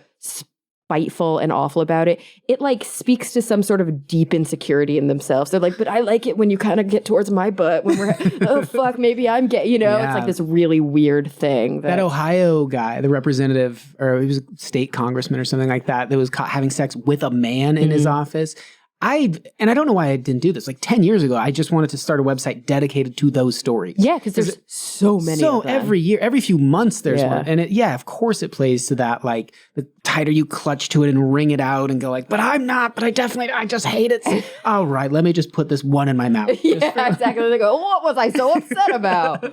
spiteful and awful about it, it like speaks to some sort of deep insecurity in themselves. They're like, but I like it when you kind of get towards my butt when we're, oh fuck, maybe I'm gay. You know, it's like this really weird thing. That Ohio guy, the representative, or he was a state congressman or something like that was caught having sex with a man in his office. And I don't know why I didn't do this. Like 10 years ago, I just wanted to start a website dedicated to those stories. Yeah, because there's so many of them. Every year, every few months there's one. And of course it plays to that, like the tighter you clutch to it and wring it out and go like, but I'm not, but I just hate it. All right, let me just put this one in my mouth. Exactly. They go, what was I so upset about?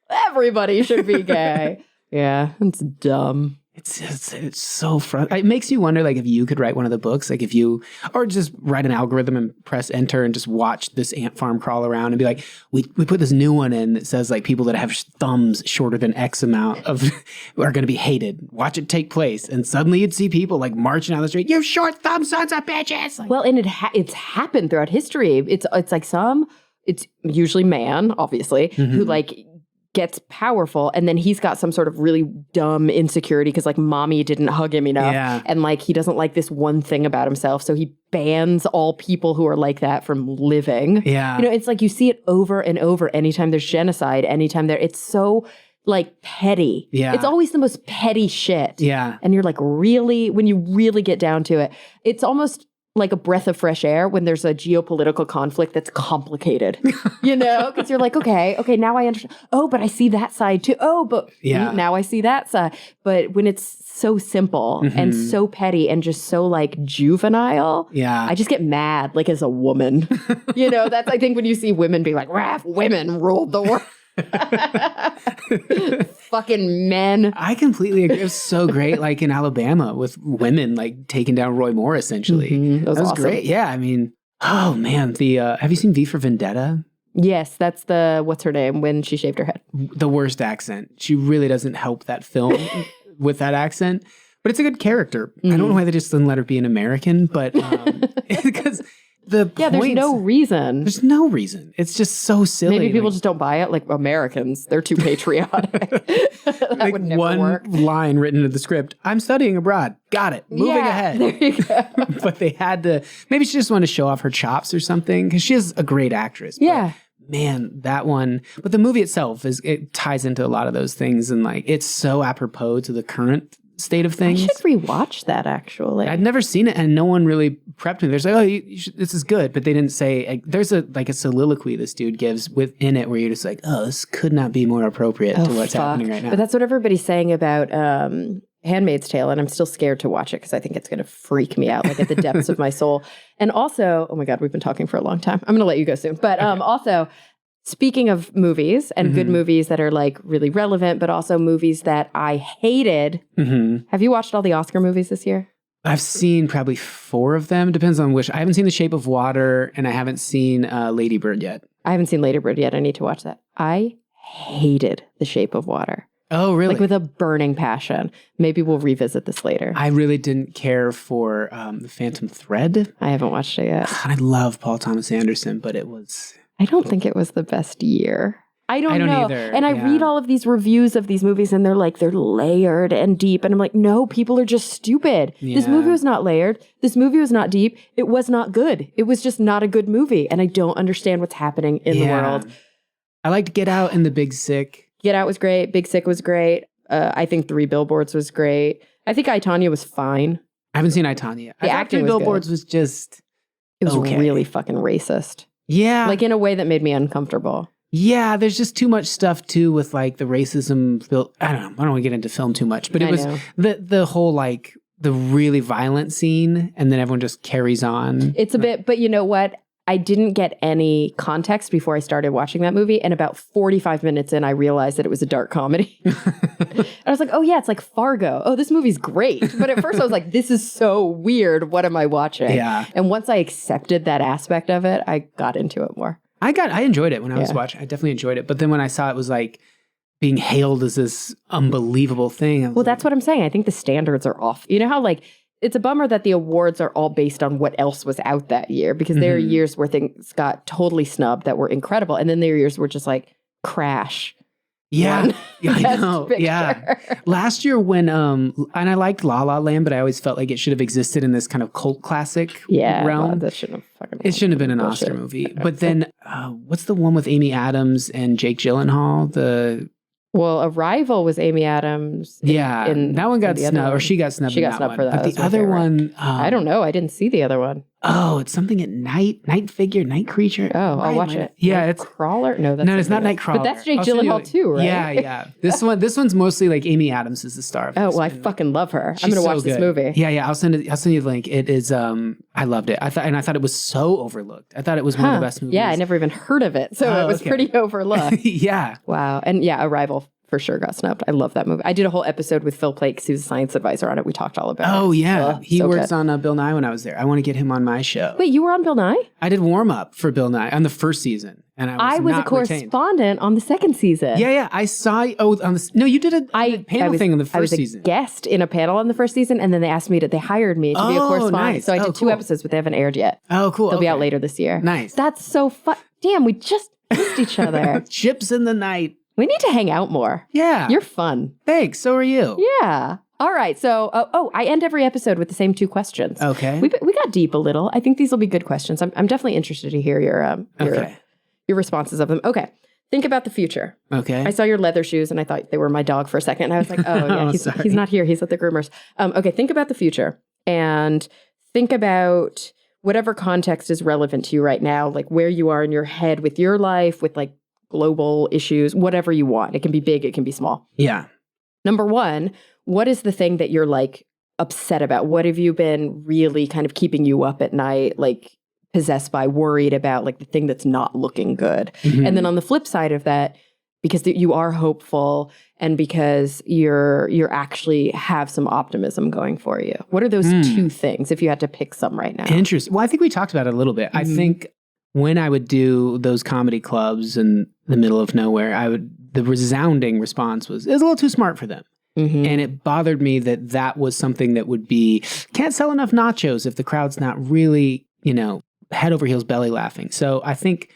Everybody should be gay. Yeah, it's dumb. It's so frustrating. It makes you wonder, like, if you could write one of the books, like if you, or just write an algorithm and press enter and just watch this ant farm crawl around and be like, we put this new one in that says like people that have thumbs shorter than X amount of are going to be hated. Watch it take place. And suddenly you'd see people like marching down the street, you short thumb sons of bitches. Like, well, and it's happened throughout history. It's like it's usually man, obviously, who like gets powerful, and then he's got some sort of really dumb insecurity because like mommy didn't hug him enough, and like he doesn't like this one thing about himself, so he bans all people who are like that from living. It's like you see it over and over anytime there's genocide, anytime it's so like petty. It's always the most petty shit. And you're like, really, when you really get down to it, it's almost like a breath of fresh air when there's a geopolitical conflict that's complicated, because you're like, okay, now I understand. Oh, but I see that side too. Oh, but now I see that side. But when it's so simple and so petty and just so like juvenile, I just get mad, like as a woman, that's, I think when you see women be like, women ruled the world. Fucking men. I completely agree. It was so great, like in Alabama with women like taking down Roy Moore essentially. That was awesome. Great. Yeah, I mean, oh man, have you seen V for Vendetta? Yes, that's the what's her name when she shaved her head. The worst accent. She really doesn't help that film with that accent, but it's a good character. I don't know why they just didn't let her be an American, but because there's no reason. There's no reason. It's just so silly. Maybe people just don't buy it. Like Americans, they're too patriotic. That would never work. One line written into the script. I'm studying abroad. Got it. Moving ahead. There you go. But they had to. Maybe she just wanted to show off her chops or something because she is a great actress. Yeah. But man, that one. But the movie itself it ties into a lot of those things, and like it's so apropos to the current state of things. I should rewatch that actually. I'd never seen it, and no one really prepped me. There's like, this is good, but they didn't say. Like, there's a soliloquy this dude gives within it where you're just like, oh, this could not be more appropriate to what's happening right now. But that's what everybody's saying about Handmaid's Tale, and I'm still scared to watch it because I think it's going to freak me out, like at the depths of my soul. And also, oh my God, we've been talking for a long time. I'm going to let you go soon. But also, speaking of movies and good movies that are like really relevant, but also movies that I hated. Have you watched all the Oscar movies this year? I've seen probably 4 of them. Depends on which. I haven't seen The Shape of Water, and I haven't seen Lady Bird yet. I haven't seen Lady Bird yet. I need to watch that. I hated The Shape of Water. Oh, really? Like with a burning passion. Maybe we'll revisit this later. I really didn't care for The Phantom Thread. I haven't watched it yet. I love Paul Thomas Anderson, but it was... I don't think it was the best year. I don't know. Either. And I read all of these reviews of these movies and they're like, they're layered and deep. And I'm like, no, people are just stupid. Yeah. This movie was not layered. This movie was not deep. It was not good. It was just not a good movie. And I don't understand what's happening in the world. I liked Get Out and The Big Sick. Get Out was great. Big Sick was great. I think 3 Billboards was great. I think I, Tonya was fine. I haven't seen I, Tonya. The acting 3 Billboards was just... It was really fucking racist. Yeah. Like in a way that made me uncomfortable. Yeah, there's just too much stuff too with like the racism. I don't know. I don't want to get into film too much, but it was the whole like the really violent scene and then everyone just carries on. It's a bit, but you know what? I didn't get any context before I started watching that movie. And about 45 minutes in, I realized that it was a dark comedy. I was like, oh yeah, it's like Fargo. Oh, this movie's great. But at first I was like, this is so weird. What am I watching? Yeah. And once I accepted that aspect of it, I got into it more. I enjoyed it when I was watching. I definitely enjoyed it. But then when I saw it was like being hailed as this unbelievable thing. Well, that's what I'm saying. I think the standards are off. You know how like, it's a bummer that the awards are all based on what else was out that year because there are years where things got totally snubbed that were incredible. And then there are years where just like Crash. Yeah. I know. Yeah. Last year when, and I liked La La Land, but I always felt like it should have existed in this kind of cult classic realm. Well, that shouldn't have fucking It shouldn't have been an Oscar movie. But then, what's the one with Amy Adams and Jake Gyllenhaal? Well, Arrival was Amy Adams. That one got snubbed, or she got snubbed. She got snubbed for that. But the other one, I don't know. I didn't see the other one. Oh, it's something at night, Night Figure, Night Creature. Oh, I'll watch it. Yeah, it's Crawler. No, it's not Nightcrawler. But that's Jake Gyllenhaal too, right? Yeah. This one's mostly like Amy Adams is the star. Oh, well, I fucking love her. I'm gonna watch this movie. Yeah. I'll send you the link. It is. I loved it. I thought it was so overlooked. I thought it was one of the best movies. Yeah, I never even heard of it, so it was pretty overlooked. Yeah. Wow. And yeah, Arrival. for sure got snubbed. I love that movie. I did a whole episode with Phil Plait because he was a science advisor on it. We talked all about it. Oh, yeah. He so works good. on Bill Nye when I was there. I want to get him on my show. Wait, you were on Bill Nye? I did warm up for Bill Nye on the first season. And I was a not correspondent on the second season. Yeah. I saw on the no, you did a panel thing in the first season. I was a guest in a panel on the first season, and then they hired me to be a correspondent. Nice. So I did 2 episodes, but they haven't aired yet. Oh, cool. They'll be out later this year. Nice. That's so fun. Damn, we just missed each other. Ships in the night. We need to hang out more. Yeah. You're fun. Thanks. So are you. Yeah. All right. So, I end every episode with the same 2 questions. Okay. We got deep a little. I think these will be good questions. I'm definitely interested to hear your responses of them. Okay. Think about the future. Okay. I saw your leather shoes and I thought they were my dog for a second. And I was like, oh, yeah, he's not here. He's at the groomers. Okay. Think about the future and think about whatever context is relevant to you right now, like where you are in your head with your life, with like global issues, whatever you want. It can be big. It can be small. Yeah. Number 1, what is the thing that you're like upset about? What have you been really kind of keeping you up at night, like possessed by, worried about, like the thing that's not looking good? Mm-hmm. And then on the flip side of that, because you are hopeful and because you're actually have some optimism going for you. What are those 2 things if you had to pick some right now? Interesting. Well, I think we talked about it a little bit. I think when I would do those comedy clubs in the middle of nowhere, the resounding response was, it was a little too smart for them. Mm-hmm. And it bothered me that was something that would be, can't sell enough nachos if the crowd's not really, head over heels belly laughing. So I think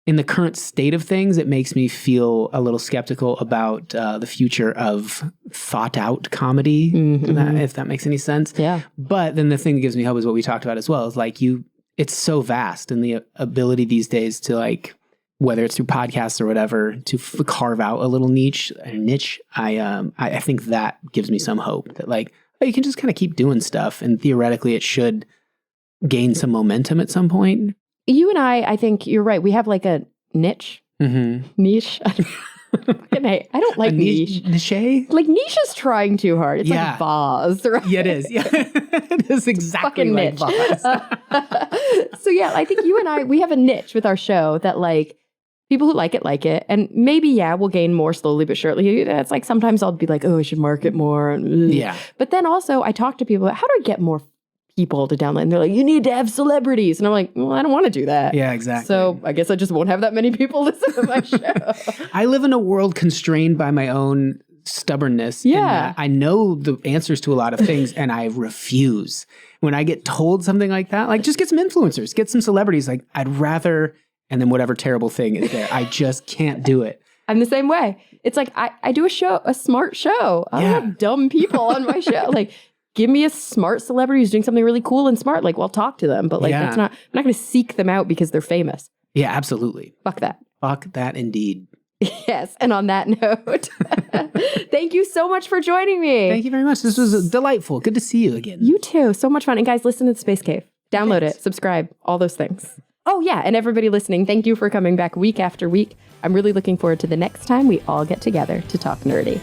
in the current state of things, it makes me feel a little skeptical about the future of thought out comedy, if that makes any sense. Yeah. But then the thing that gives me hope is what we talked about as well, is like it's so vast, and the ability these days to like, whether it's through podcasts or whatever, to carve out a little niche. I think that gives me some hope that like, you can just kind of keep doing stuff, and theoretically it should gain some momentum at some point. You and I think you're right. We have like a niche. Mm-hmm. Niche. I don't like niche. Niche? Like niche is trying too hard. It's like vase, right? Yeah, it is. Yeah. It is exactly like vase. So yeah, I think you and I, we have a niche with our show that like people who like it. And maybe, we'll gain more slowly but surely. It's like sometimes I'll be like, oh, I should market more. Yeah. But then also I talk to people, how do I get more people to download? And they're like, you need to have celebrities. And I'm like, well, I don't want to do that. Yeah, exactly. So I guess I just won't have that many people listen to my show. I live in a world constrained by my own stubbornness. Yeah. I know the answers to a lot of things and I refuse. When I get told something like that, like just get some influencers, get some celebrities. Like I'd rather, and then whatever terrible thing is there, I just can't do it. I'm the same way. It's like, I do a smart show. I don't have dumb people on my show. Like, give me a smart celebrity who's doing something really cool and smart. Like, well, talk to them. But like, I'm not going to seek them out because they're famous. Yeah, absolutely. Fuck that. Fuck that indeed. Yes. And on that note, thank you so much for joining me. Thank you very much. This was delightful. Good to see you again. You too. So much fun. And guys, listen to the Space Cave. Download it. Subscribe. All those things. Oh, yeah. And everybody listening, thank you for coming back week after week. I'm really looking forward to the next time we all get together to talk nerdy.